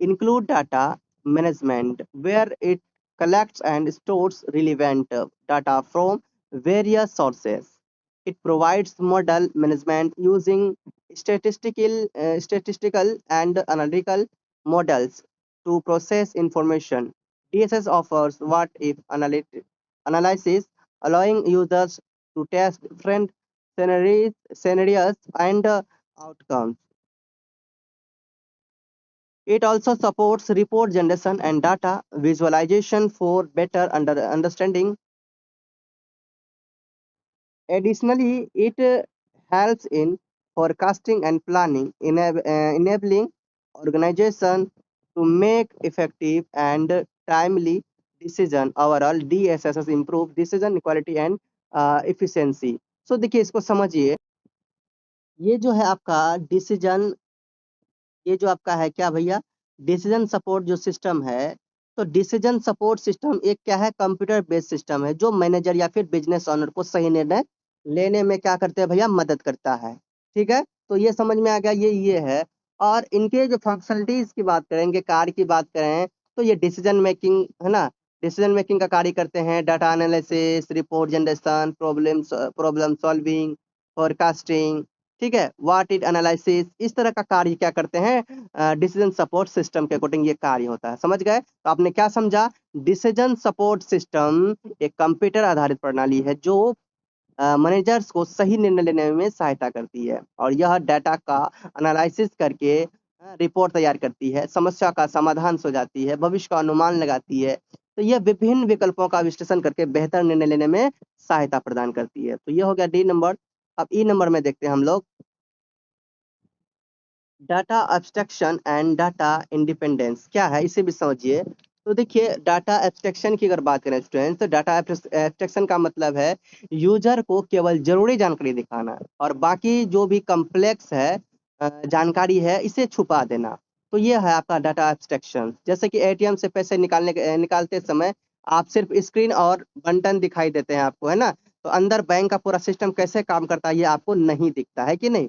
include data management, where it collects and stores relevant data from various sources. It provides model management using statistical and analytical models to process information. DSS offers what if analysis, allowing users to test different scenarios and outcomes. It also supports report generation and data visualization for better understanding. Additionally, it helps in forecasting and planning, enabling organization to make effective and timely decision. Overall, DSSS improve decision quality and efficiency. So देखिए, इसको समझिए, ये जो है आपका decision, ये जो आपका है क्या भैया, डिसीजन सपोर्ट जो सिस्टम है, तो डिसीजन सपोर्ट सिस्टम एक क्या है, कंप्यूटर बेस्ड सिस्टम है जो मैनेजर या फिर बिजनेस ओनर को सही निर्णय लेने में क्या करते हैं भैया, मदद करता है। ठीक है, तो ये समझ में आ गया, ये है। और इनके जो फंक्शनलिटीज की बात करेंगे, कार्य की बात करें, तो ये डिसीजन मेकिंग है ना, डिसीजन मेकिंग का कार्य करते हैं, data analysis, report generation, problem solving, forecasting. ठीक है, व्हाट इट एनालिसिस, इस तरह का कार्य क्या करते हैं, डिसीजन सपोर्ट सिस्टम के अकॉर्डिंग ये कार्य होता है। समझ गए, तो आपने क्या समझा, डिसीजन सपोर्ट सिस्टम एक कंप्यूटर आधारित प्रणाली है जो मैनेजर्स को सही निर्णय लेने में सहायता करती है, और यह डाटा का एनालिसिस करके रिपोर्ट तैयार करती है, समस्या का समाधान सुझाती है, भविष्य का अनुमान लगाती है। तो यह विभिन्न विकल्पों का विश्लेषण करके बेहतर निर्णय लेने में सहायता प्रदान करती है। तो यह हो गया डी नंबर। अब ई नंबर में देखते हैं हम लोग, data abstraction and data independence क्या है, इसे भी समझिए। तो देखिए, डाटा एब्स्ट्रैक्शन की अगर बात करें स्टूडेंट्स, तो डाटा एब्स्ट्रैक्शन का मतलब है यूजर को केवल जरूरी जानकारी दिखाना और बाकी जो भी कम्प्लेक्स है जानकारी है इसे छुपा देना। तो ये है आपका डाटा एब्स्ट्रैक्शन। जैसे कि एटीएम से पैसे निकालते समय आप सिर्फ स्क्रीन और बटन दिखाई देते हैं आपको, है ना, तो अंदर बैंक का पूरा सिस्टम कैसे काम करता है ये आपको नहीं दिखता है कि नहीं।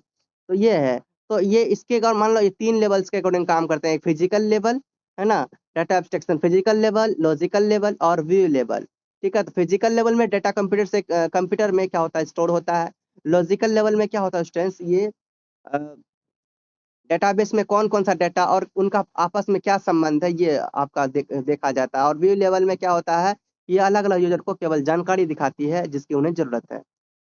तो ये है, तो ये इसके अगर मान लो ये 3 लेवल्स के अकॉर्डिंग काम करते हैं, एक फिजिकल लेवल है ना, data abstraction physical level, logical level और व्यू लेवल। ठीक है, तो फिजिकल लेवल में डाटा कंप्यूटर में क्या होता है, स्टोर होता है। लॉजिकल लेवल में क्या होता है स्टूडेंट्स, ये डेटाबेस में कौन कौन सा डाटा और उनका आपस में क्या संबंध है ये आपका देखा जाता है। और व्यू लेवल में क्या होता है, ये अलग अलग यूजर को केवल जानकारी दिखाती है जिसकी उन्हें जरूरत है।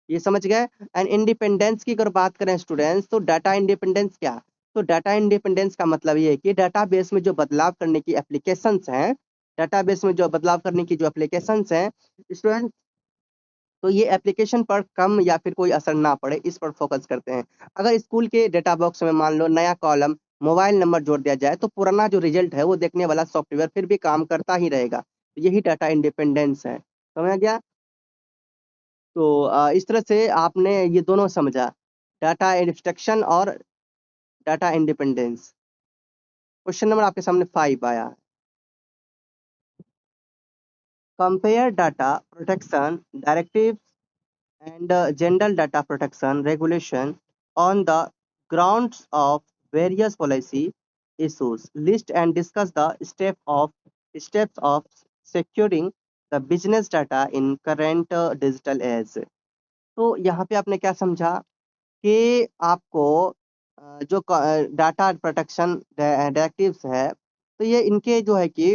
ये समझ गए। एंड इंडिपेंडेंस की अगर बात करें स्टूडेंट्स, तो डाटा इंडिपेंडेंस क्या, तो डाटा इंडिपेंडेंस का मतलब ये है कि डाटाबेस में जो बदलाव करने की एप्लीकेशंस हैं, डाटाबेस में जो बदलाव करने की जो एप्लीकेशंस हैं स्टूडेंट, तो ये एप्लीकेशन पर कम या फिर कोई असर ना पड़े इस पर फोकस करते हैं। अगर स्कूल के डेटा बॉक्स में मान लो नया कॉलम मोबाइल नंबर जोड़ दिया जाए तो पुराना जो रिजल्ट है वो देखने वाला सॉफ्टवेयर फिर भी काम करता ही रहेगा। तो यही डाटा इंडिपेंडेंस है, समझ गया। तो इस तरह से आपने ये दोनों समझा, डाटा एब्स्ट्रैक्शन और डाटा इंडिपेंडेंस। क्वेश्चन नंबर आपके सामने 5 आया। Compare data protection directive and general data protection regulation on the grounds of various policy issues. List and discuss the steps of securing the business data in current digital age. तो यहाँ पे आपने क्या समझा कि आपको जो डाटा प्रोटेक्शन डायरेक्टिव्स है, तो ये इनके जो है कि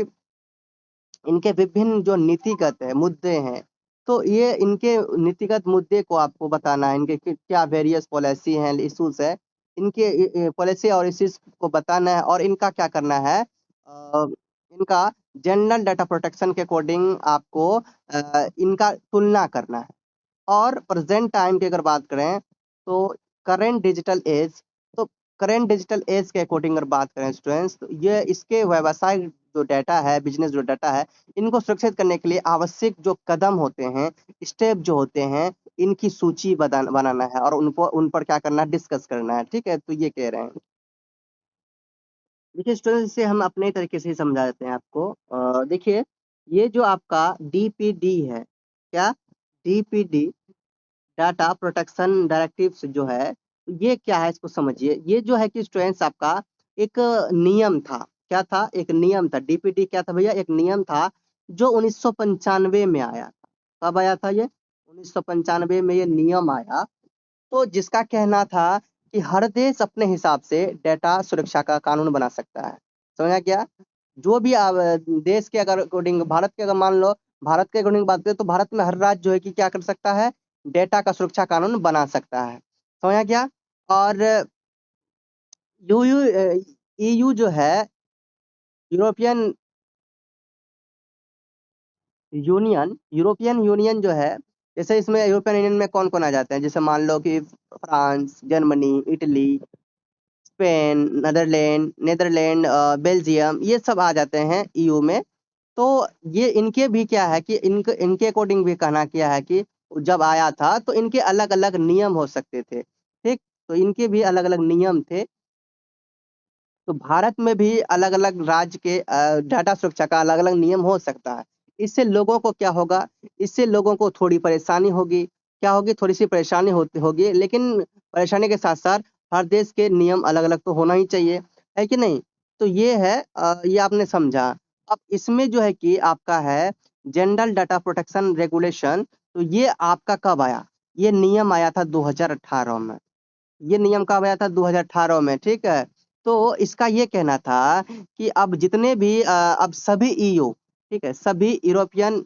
इनके विभिन्न जो नीतिगत है मुद्दे हैं, तो ये इनके नीतिगत मुद्दे को आपको बताना है, इनके क्या वेरियस पॉलिसी हैं, इश्यूज है, इनके पॉलिसी और इश्यूज को बताना है और इनका क्या करना है, इनका जनरल डाटा प्रोटेक्शन के अकॉर्डिंग आपको इनका तुलना करना है। और प्रेजेंट टाइम की अगर बात करें तो करेंट डिजिटल एज, तो करेंट डिजिटल एज के अकॉर्डिंग अगर बात करें स्टूडेंट्स, तो ये इसके व्यवसाय जो डाटा है, बिजनेस जो डाटा है, इनको सुरक्षित करने के लिए आवश्यक जो कदम होते हैं, स्टेप जो होते हैं, इनकी सूची बनाना है और उनको उन पर क्या करना है, डिस्कस करना है। ठीक है, तो ये कह रहे हैं। देखिए स्टूडेंट्स, इसे हम अपने तरीके से ही समझा देते हैं आपको। देखिए, ये जो आपका डीपीडी है, क्या डीपीडी डाटा प्रोटेक्शन डायरेक्टिव्स जो है, ये क्या है इसको समझिए। ये जो है कि स्टूडेंट्स आपका एक नियम था, क्या था, एक नियम था। डीपीडी क्या था भैया, एक नियम था जो 1995 में आया था। कब आया था ये, 1995 में ये नियम आया। तो जिसका कहना था कि हर देश अपने हिसाब से डेटा सुरक्षा का कानून बना सकता है। समझा क्या, जो भी देश के अगर अकॉर्डिंग, भारत के अगर मान लो, भारत के अकॉर्डिंग बात करें तो भारत में हर राज्य जो है कि क्या कर सकता है, डेटा का सुरक्षा कानून बना सकता है। समझा क्या। और यूयू ईयू जो है, यूरोपियन यूरोपियन यूनियन जो है, जैसे इसमें यूरोपियन यूनियन में कौन कौन आ जाते हैं, जैसे मान लो कि France, Germany, Italy, Spain, Netherlands, Belgium, ये सब आ जाते हैं ईयू में। तो ये इनके भी क्या है कि इनके इनके अकॉर्डिंग भी कहना किया है कि जब आया था तो इनके अलग अलग नियम हो सकते थे। ठीक, तो इनके भी अलग अलग नियम थे। तो भारत में भी अलग अलग राज्य के डाटा सुरक्षा का अलग अलग नियम हो सकता है। इससे लोगों को क्या होगा, इससे लोगों को थोड़ी परेशानी होगी, क्या होगी, थोड़ी सी परेशानी होगी, लेकिन परेशानी के साथ साथ हर देश के नियम अलग अलग तो होना ही चाहिए, है कि नहीं। तो ये है, ये आपने समझा। अब इसमें जो है कि आपका है जनरल डाटा प्रोटेक्शन रेगुलेशन, तो ये आपका कब आया, ये नियम आया था 2018 में। ये नियम कब आया था, 2018 में। ठीक है, तो इसका ये कहना था कि अब जितने भी अब सभी ईयू, ठीक है, सभी यूरोपियन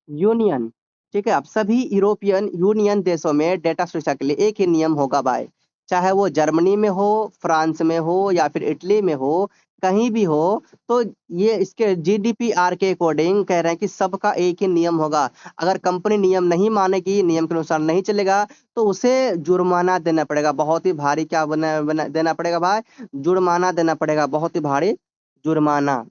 यूनियन, ठीक है, अब सभी यूरोपियन यूनियन देशों में डेटा सुरक्षा के लिए एक ही नियम होगा भाई, चाहे वो जर्मनी में हो, फ्रांस में हो या फिर इटली में हो, कहीं भी हो। तो ये इसके जीडीपीआर के अकॉर्डिंग कह रहे हैं कि सबका एक ही नियम होगा। अगर कंपनी नियम नहीं मानेगी, नियम के अनुसार नहीं चलेगा, तो उसे जुर्माना देना पड़ेगा, बहुत ही भारी। क्या देना पड़ेगा भाई, जुर्माना देना पड़ेगा, बहुत ही भारी जुर्माना।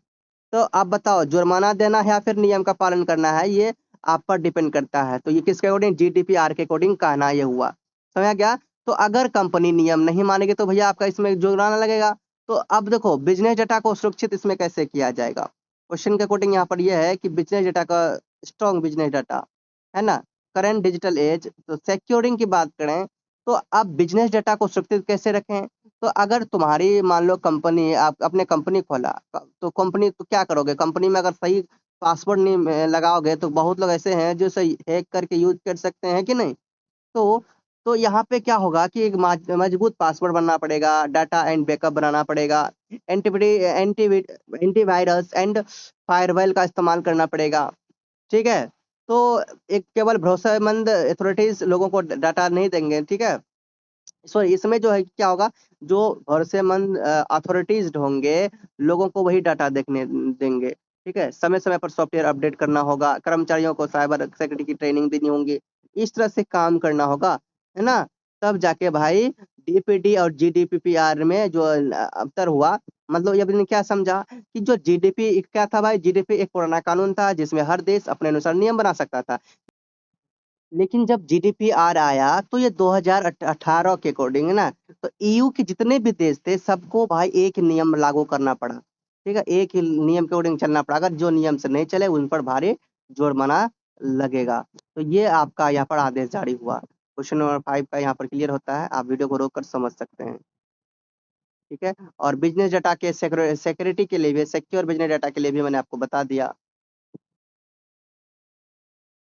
तो आप बताओ, जुर्माना देना है या फिर नियम का पालन करना है, ये आप पर डिपेंड करता है। तो ये किसके अकॉर्डिंग, जीडीपीआर के अकॉर्डिंग कहना ये हुआ, समझा गया। तो अगर कंपनी नियम नहीं मानेगी तो भैया आपका इसमें जुर्माना लगेगा। तो अब देखो बिजनेस डेटा को सुरक्षित इसमें कैसे किया जाएगा। क्वेश्चन के अकॉर्डिंग यहाँ पर यह है कि बिजनेस डेटा का, स्ट्रॉन्ग बिजनेस डाटा, है ना। करंट डिजिटल एज, तो सिक्योरिंग की बात करें तो आप बिजनेस डाटा को सुरक्षित कैसे रखें। तो अगर तुम्हारी मान लो कंपनी, आप अपने कंपनी खोला, तो कंपनी तो क्या करोगे, कंपनी में अगर सही पासवर्ड नहीं लगाओगे तो बहुत लोग ऐसे हैं जो सही हैक करके यूज कर सकते हैं कि नहीं। तो तो यहाँ पे क्या होगा कि एक मजबूत पासवर्ड बनना पड़ेगा, डाटा एंड बैकअप बनाना पड़ेगा, एंटीवायरस एंड फायरवॉल का इस्तेमाल करना पड़ेगा। ठीक है। तो एक केवल भरोसेमंद अथॉरिटीज लोगों को डाटा नहीं देंगे, ठीक है। सो इसमें जो है क्या होगा, जो भरोसेमंद अथॉरिटीज होंगे लोगों को वही डाटा देखने देंगे। ठीक है। समय समय पर सॉफ्टवेयर अपडेट करना होगा, कर्मचारियों को साइबर सिक्योरिटी की ट्रेनिंग देनी होगी, इस तरह से काम करना होगा, है ना। तब जाके भाई डीपीडी और जीडीपीआर में जो अंतर हुआ, मतलब ये आपने क्या समझा कि जो जीडीपी क्या था भाई, जीडीपी एक पुराना कानून था जिसमें हर देश अपने अनुसार नियम बना सकता था। लेकिन जब जीडीपीआर आया तो ये 2018 के अकॉर्डिंग है ना, तो ईयू के जितने भी देश थे सबको भाई एक नियम लागू करना पड़ा। ठीक है, एक ही नियम के अकॉर्डिंग चलना पड़ा, अगर जो नियम से नहीं चले उन पर भारी जुर्माना लगेगा। तो ये आपका यहाँ पर आदेश जारी हुआ। क्वेश्चन नंबर 5 का यहाँ पर क्लियर होता है, आप वीडियो को रोक कर समझ सकते हैं। ठीक है। और बिजनेस डाटा के सिक्योरिटी के लिए भी, सिक्योर बिजनेस डाटा के लिए भी मैंने आपको बता दिया।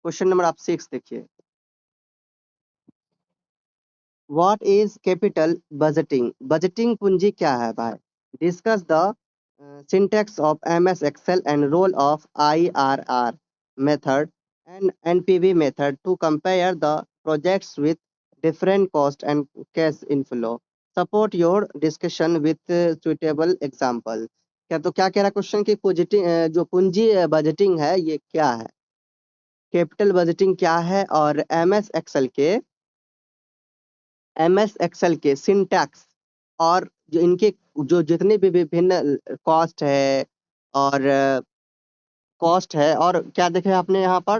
क्वेश्चन नंबर आप 6 देखिए। What is capital budgeting, budgeting पूंजी क्या है भाई। Discuss the syntax of MS Excel and role of IRR method and NPV method to compare the projects with different cost and cash inflow, support your discussion with suitable example. क्या तो क्या कह रहा है क्वेश्चन की जो पूंजी budgeting है ये क्या है, कैपिटल बजटिंग क्या है, और एमएस एक्सेल के सिंटैक्स और जो इनके जो जितने भी विभिन्न और कॉस्ट है और क्या देखे आपने यहाँ पर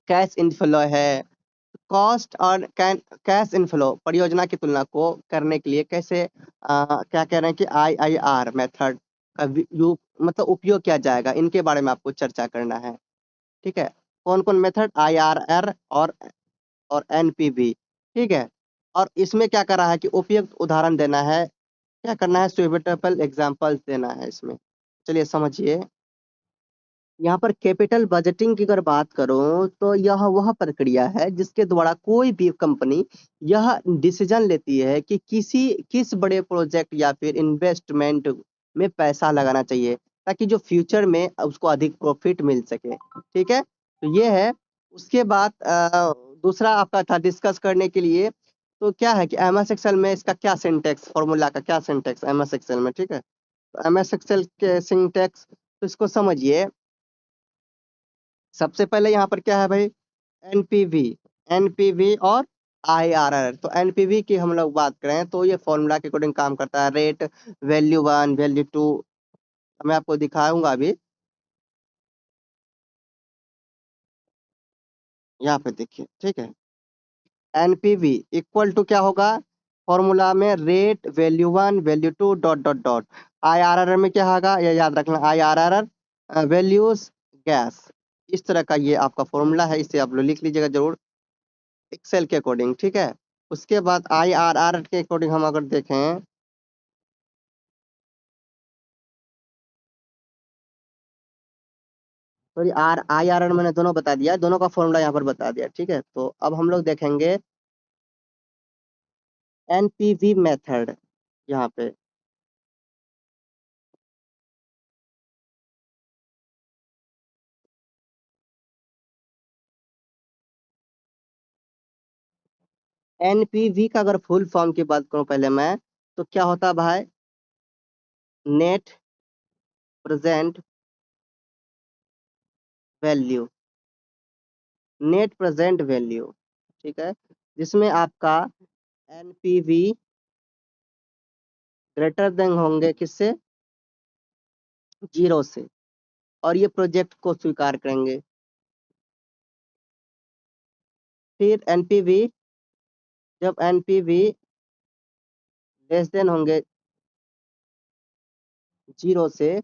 कैश इनफ्लो है। कॉस्ट और कैश इनफ्लो परियोजना की तुलना को करने के लिए कैसे क्या कह रहे हैं कि आईआईआर मेथड का मतलब उपयोग किया जाएगा, इनके बारे में आपको चर्चा करना है। ठीक है। कौन कौन मेथड, आईआरआर और एनपीवी। ठीक है। और इसमें क्या कर रहा है कि उपयुक्त उदाहरण देना है, क्या करना है, सुइटेबल एग्जांपल्स देना है इसमें। चलिए समझिए। यहाँ पर कैपिटल बजटिंग की अगर बात करूं तो यह वह प्रक्रिया है जिसके द्वारा कोई भी कंपनी यह डिसीजन लेती है कि किस बड़े प्रोजेक्ट या फिर इन्वेस्टमेंट में पैसा लगाना चाहिए ताकि जो फ्यूचर में उसको अधिक प्रॉफिट मिल सके। ठीक है। तो ये है। उसके बाद दूसरा आपका था डिस्कस करने के लिए, तो क्या है कि एमएस एक्सेल में इसका क्या सिंटेक्स, फॉर्मूला का क्या सिंटेक्स एमएस एक्सेल में। ठीक है। तो एमएस एक्सेल के सिंटेक्स तो इसको समझिए। सबसे पहले यहाँ पर क्या है भाई, एनपीवी, एनपीवी और आईआरआर। तो एनपीवी की हम लोग बात करें तो ये फॉर्मूला के अकॉर्डिंग काम करता है, rate value one value two. मैं आपको दिखाऊंगा अभी, यहाँ पे देखिए। ठीक है। एनपीवी इक्वल टू क्या होगा, फॉर्मूला में rate value one value to dot dot dot. IRR में क्या होगा, ये याद रखना, आईआरआर वैल्यूज गैस। इस तरह का ये आपका फॉर्मूला है, इसे आप लोग लिख लीजिएगा जरूर एक्सेल के अकॉर्डिंग। ठीक है। उसके बाद आईआरआर के अकॉर्डिंग हम अगर देखें, सॉरी आईआरआर मैंने दोनों बता दिया, दोनों का फॉर्मूला यहाँ पर बता दिया। ठीक है। तो अब हम लोग देखेंगे एनपीवी मेथड। यहाँ पे एनपीवी का अगर फुल फॉर्म की बात करूं पहले मैं, तो क्या होता है भाई, net present value, net present value. ठीक है। जिसमें आपका एनपीवी ग्रेटर देन होंगे किससे, जीरो से, और ये प्रोजेक्ट को स्वीकार करेंगे। फिर एनपीवी, जब एनपीवी लेस देन होंगे जीरो से,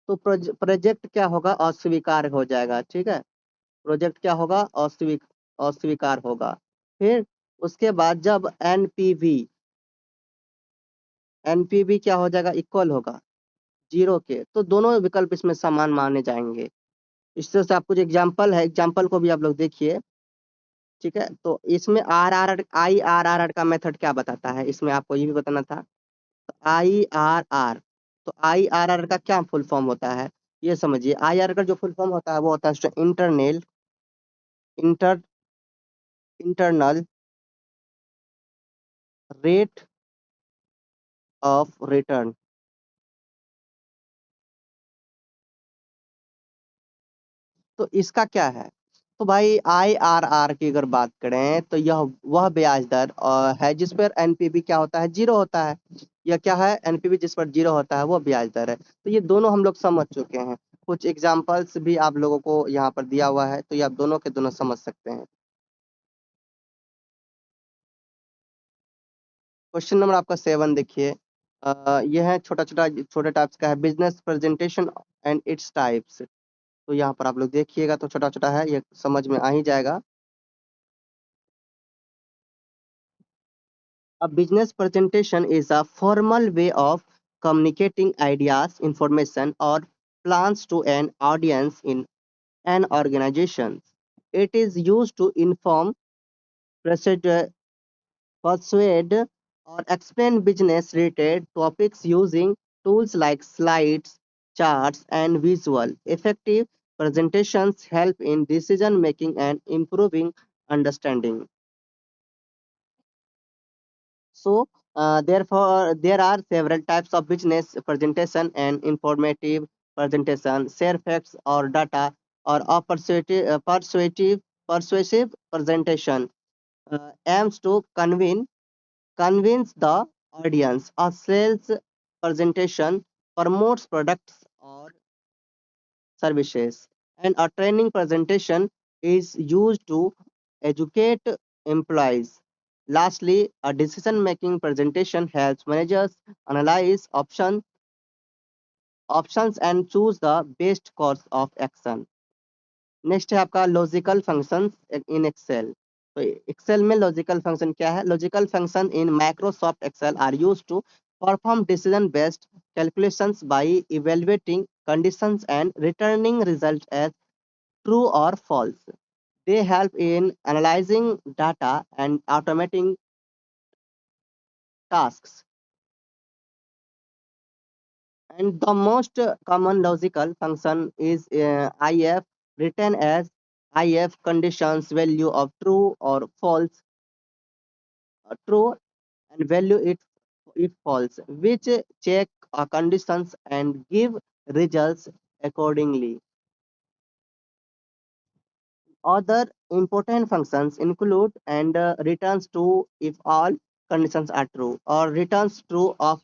तो प्रोजेक्ट क्या होगा, अस्वीकार हो जाएगा। ठीक है। प्रोजेक्ट क्या होगा, अस्वीकार होगा। फिर उसके बाद जब एनपीवी क्या हो जाएगा, इक्वल होगा जीरो के, तो दोनों विकल्प इसमें समान माने जाएंगे। इस तरह से आप कुछ एग्जाम्पल है, एग्जाम्पल को भी आप लोग देखिए। ठीक है, तो इसमें IRR का मेथड क्या बताता है, इसमें आपको ये भी बताना था। IRR, तो IRR का क्या फुल फॉर्म होता है, ये समझिए। IRR का जो फुल फॉर्म होता है वो होता है internal inter internal rate of return. तो इसका क्या है, तो भाई IRR की अगर बात करें तो यह वह ब्याज दर है जिस पर एनपीवी क्या होता है, जीरो होता है। यह क्या है, एनपीवी जिस पर जीरो होता है वो ब्याज दर है। तो ये दोनों हम लोग समझ चुके हैं। कुछ एग्जाम्पल्स भी आप लोगों को यहाँ पर दिया हुआ है, तो ये आप दोनों के दोनों समझ सकते हैं। क्वेश्चन नंबर आपका 7 देखिए। यह है छोटा छोटा छोटे टाइप्स का है, business presentation and its types. तो यहाँ पर आप लोग देखिएगा तो छोटा छोटा है, ये समझ में आ ही जाएगा। A business presentation is a formal way of communicating ideas, information, or plans to an audience in an organization. It is used to inform, persuade, persuade or explain business related topics using tools like slides, charts, and visual. Effective presentations help in decision making and improving understanding. So, therefore, there are several types of business presentation and informative presentation, share facts or data, or a persuasive presentation aims to convince the audience. A sales presentation promotes products or services, and a training presentation is used to educate employees. Lastly, a decision making presentation helps managers analyze options and choose the best course of action. Next है आपका logical functions in Excel. तो Excel में logical function क्या है, logical function in Microsoft Excel are used to perform decision based calculations by evaluating conditions and returning result as true or false. They help in analyzing data and automating tasks. And the most common logical function is if, written as if conditions value of true or false, true and value it false, which check conditions and give results accordingly. Other important functions include and returns true if all conditions are true, or returns true of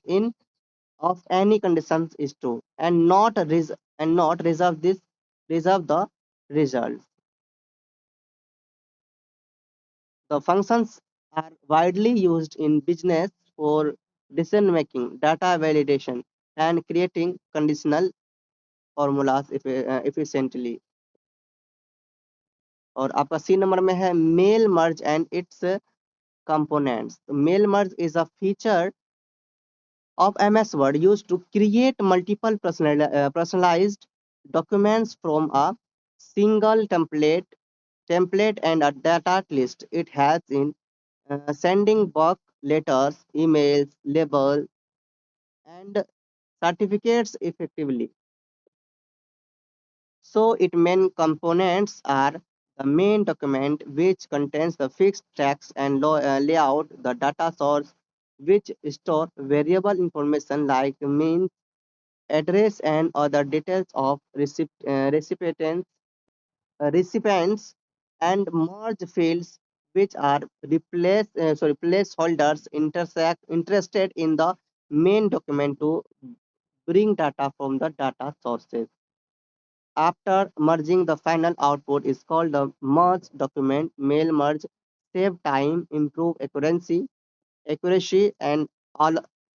any conditions is true, and not reserve the results. The functions are widely used in business for decision making, data validation, and creating conditional formulas efficiently. और आपका C number में है mail merge and its components. Mail merge is a feature of MS Word used to create multiple personalized documents from a single template and a data list. It helps in sending bulk letters, emails, labels, and certificates effectively. So its main components are the main document, which contains the fixed text and layout, the data source, which store variable information like means, address, and other details of recipients, and merge fields, which are placeholders interested in the main document to bring data from the data sources. After merging, the final output is called the merge document. Mail merge save time, improve accuracy, and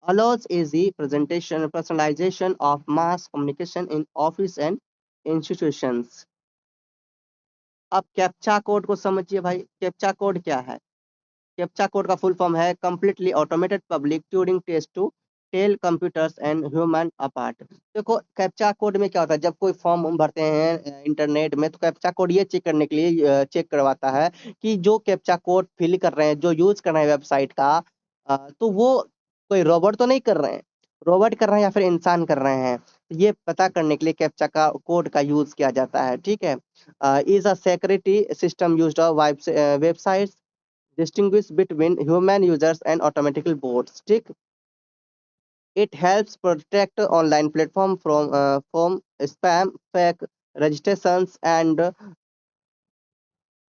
allows easy presentation, personalization of mass communication in office and institutions. अब captcha code को समझिए भाई, captcha code क्या है? Captcha code का full form है completely automated public Turing test to tell computers and human apart. देखो captcha code में क्या होता है, जब कोई फॉर्म हम भरते हैं इंटरनेट में, तो कैप्चा कोड ये चेक करने के लिए चेक करवाता है कि जो कैप्चा कोड फिल कर रहे हैं, जो यूज कर रहे हैं वेबसाइट का, तो वो कोई रोबोट तो नहीं कर रहे हैं, रोबोट कर रहे हैं या फिर इंसान कर रहे हैं। ये पता करने के लिए कैप्चा का कोड का यूज किया जाता है, ठीक है। Is a security system used websites distinguish between human users and automatical bots, ठीक। It helps protect online platform from spam, fake registrations and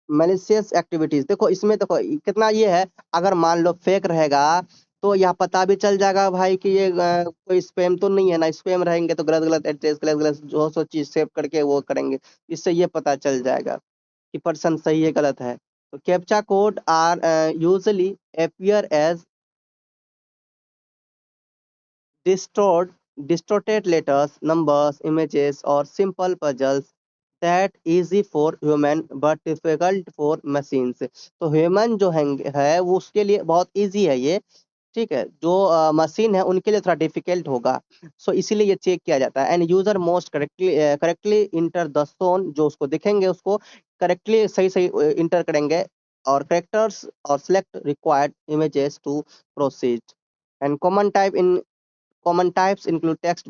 malicious activities। देखो इसमें देखो कितना ये है, अगर मान लो फेक रहेगा तो यह पता भी चल जाएगा भाई कि ये कोई स्पैम तो नहीं है ना, स्पैम रहेंगे तो गलत गलत एड्रेस, गलत गलत जो सो चीज सेव करके वो करेंगे, इससे ये पता चल जाएगा कि पर्सन सही है गलत है। तो captcha code are usually appear as distort, distorted letters, numbers, images, or simple puzzles that easy for human but difficult for machines। तो ह्यूमन जो है वो उसके लिए बहुत इजी है ये, ठीक है। जो मशीन है उनके लिए थोड़ा डिफिकल्ट होगा, सो इसीलिए ये चेक किया जाता है। And user most correctly enter the zone, जो उसको दिखेंगे उसको करेक्टली सही सही इंटर करेंगे, और करेक्टर्स और select required images to proceed. And common types include text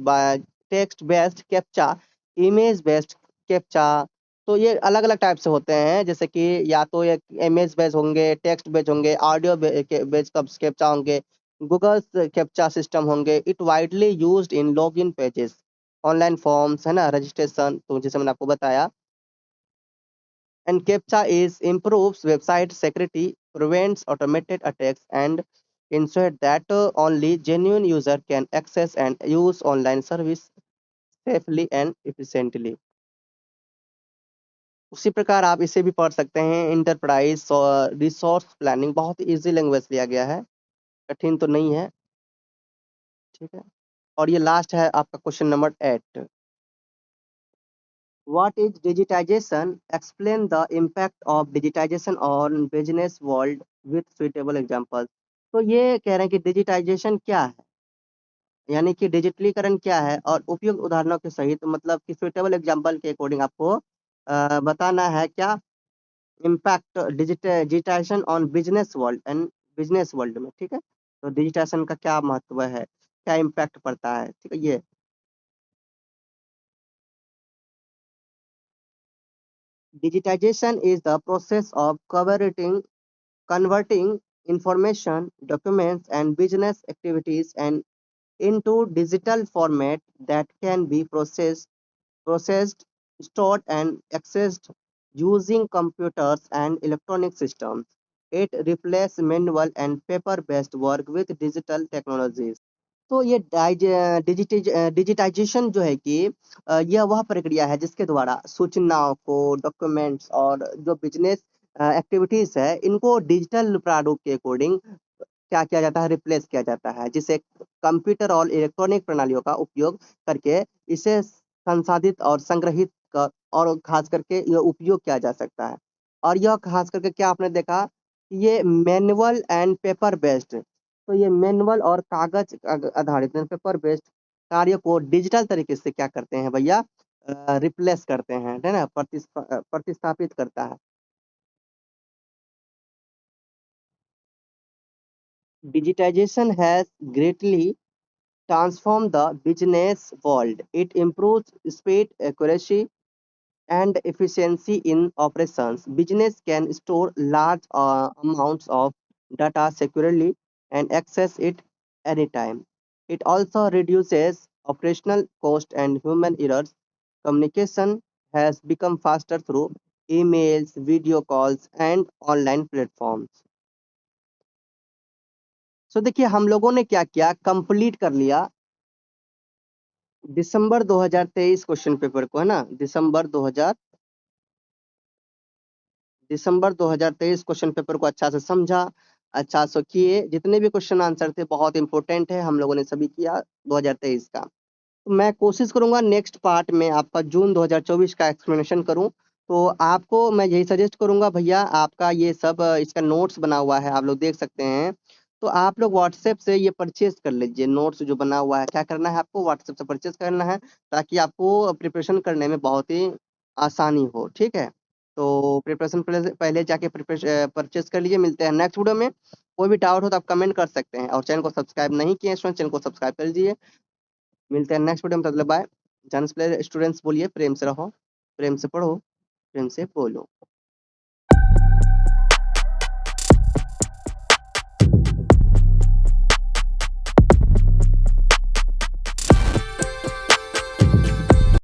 based captcha, image based captcha. तो ये अलग अलग टाइप से होते हैं, जैसे कि या तो ये इमेज बेस्ड होंगे, टेक्स्ट बेस्ड होंगे, ऑडियो बेस्ड कैप्चा होंगे, गूगल कैप्चा सिस्टम होंगे। It widely used in login pages, online forms है ना, रजिस्ट्रेशन, तो जैसे मैंने आपको बताया। And CAPTCHA is improves website security, prevents automated attacks, and ensures that only genuine user can access and use online service safely and efficiently। उसी प्रकार आप इसे भी पढ़ सकते हैं, इंटरप्राइज रिसोर्स प्लानिंग, बहुत इजी लैंग्वेज लिया गया है, कठिन तो नहीं है, ठीक है। और ये लास्ट है आपका question number 8। What is digitization? Explain the impact of digitization on business world with suitable examples। तो ये कह रहे हैं कि डिजिटाइजेशन क्या है, यानी कि डिजिटलीकरण क्या है, और उपयुक्त उदाहरणों के सहित, मतलब कि सुइटेबल एग्जांपल के अकॉर्डिंग आपको बताना है क्या impact digitization on business world and business world में, ठीक है। तो डिजिटाइजेशन का क्या महत्व है, क्या इम्पैक्ट पड़ता है, ठीक है। ये digitization is the process of converting information, documents, and business activities and into digital format that can be processed, stored, and accessed using computers and electronic systems। It replaces manual and paper-based work with digital technologies। तो ये digitisation जो है कि यह वह प्रक्रिया है जिसके द्वारा सूचनाओं को, डॉक्यूमेंट्स और जो बिजनेस एक्टिविटीज है, इनको डिजिटल प्रारूप के अकॉर्डिंग क्या किया जाता है, रिप्लेस किया जाता है, जिसे कंप्यूटर और इलेक्ट्रॉनिक प्रणालियों का उपयोग करके इसे संसाधित और संग्रहित कर, और खास करके यह उपयोग किया जा सकता है। और यह खास करके क्या आपने देखा, ये मैनुअल एंड पेपर बेस्ड, तो ये मैनुअल और कागज आधारित पेपर बेस्ड कार्य को डिजिटल तरीके से क्या करते हैं भैया, रिप्लेस करते हैं, है ना, प्रतिस्थापित करता है। Digitization has greatly transform the business world. It improves speed, accuracy, and efficiency in operations. Business can store large amounts of data securely and access it anytime. It also reduces operational cost and human errors. Communication has become faster through emails, video calls, and online platforms। सो देखिए हम लोगों ने क्या किया, complete कर लिया दिसंबर 2023 question paper को, है ना। दिसंबर 2023 क्वेश्चन पेपर को अच्छा से समझा, अच्छा से किए, जितने भी क्वेश्चन आंसर थे बहुत इंपॉर्टेंट है, हम लोगों ने सभी किया 2023 का। तो मैं कोशिश करूंगा नेक्स्ट पार्ट में आपका जून 2024 का एक्सप्लेनेशन करूं, तो आपको मैं यही सजेस्ट करूंगा भैया, आपका ये सब इसका नोट्स बना हुआ है, आप लोग देख सकते हैं। तो आप लोग व्हाट्सएप से ये परचेज कर लीजिए, नोट्स जो बना हुआ है। क्या करना है आपको, व्हाट्सएप से परचेज करना है, ताकि आपको प्रिपरेशन करने में बहुत ही आसानी हो, ठीक है। तो प्रिपरेशन पहले पहले जाके परचेज कर लीजिए। मिलते हैं नेक्स्ट वीडियो में। कोई भी डाउट हो तो आप कमेंट कर सकते हैं, और चैनल को सब्सक्राइब नहीं किए हैं चैनल को सब्सक्राइब कर लीजिए। मिलते हैं नेक्स्ट वीडियो में, तब तक बाय। चांस प्ले स्टूडेंट्स बोलिए, प्रेम से रहो, प्रेम से पढ़ो, प्रेम से बोलो।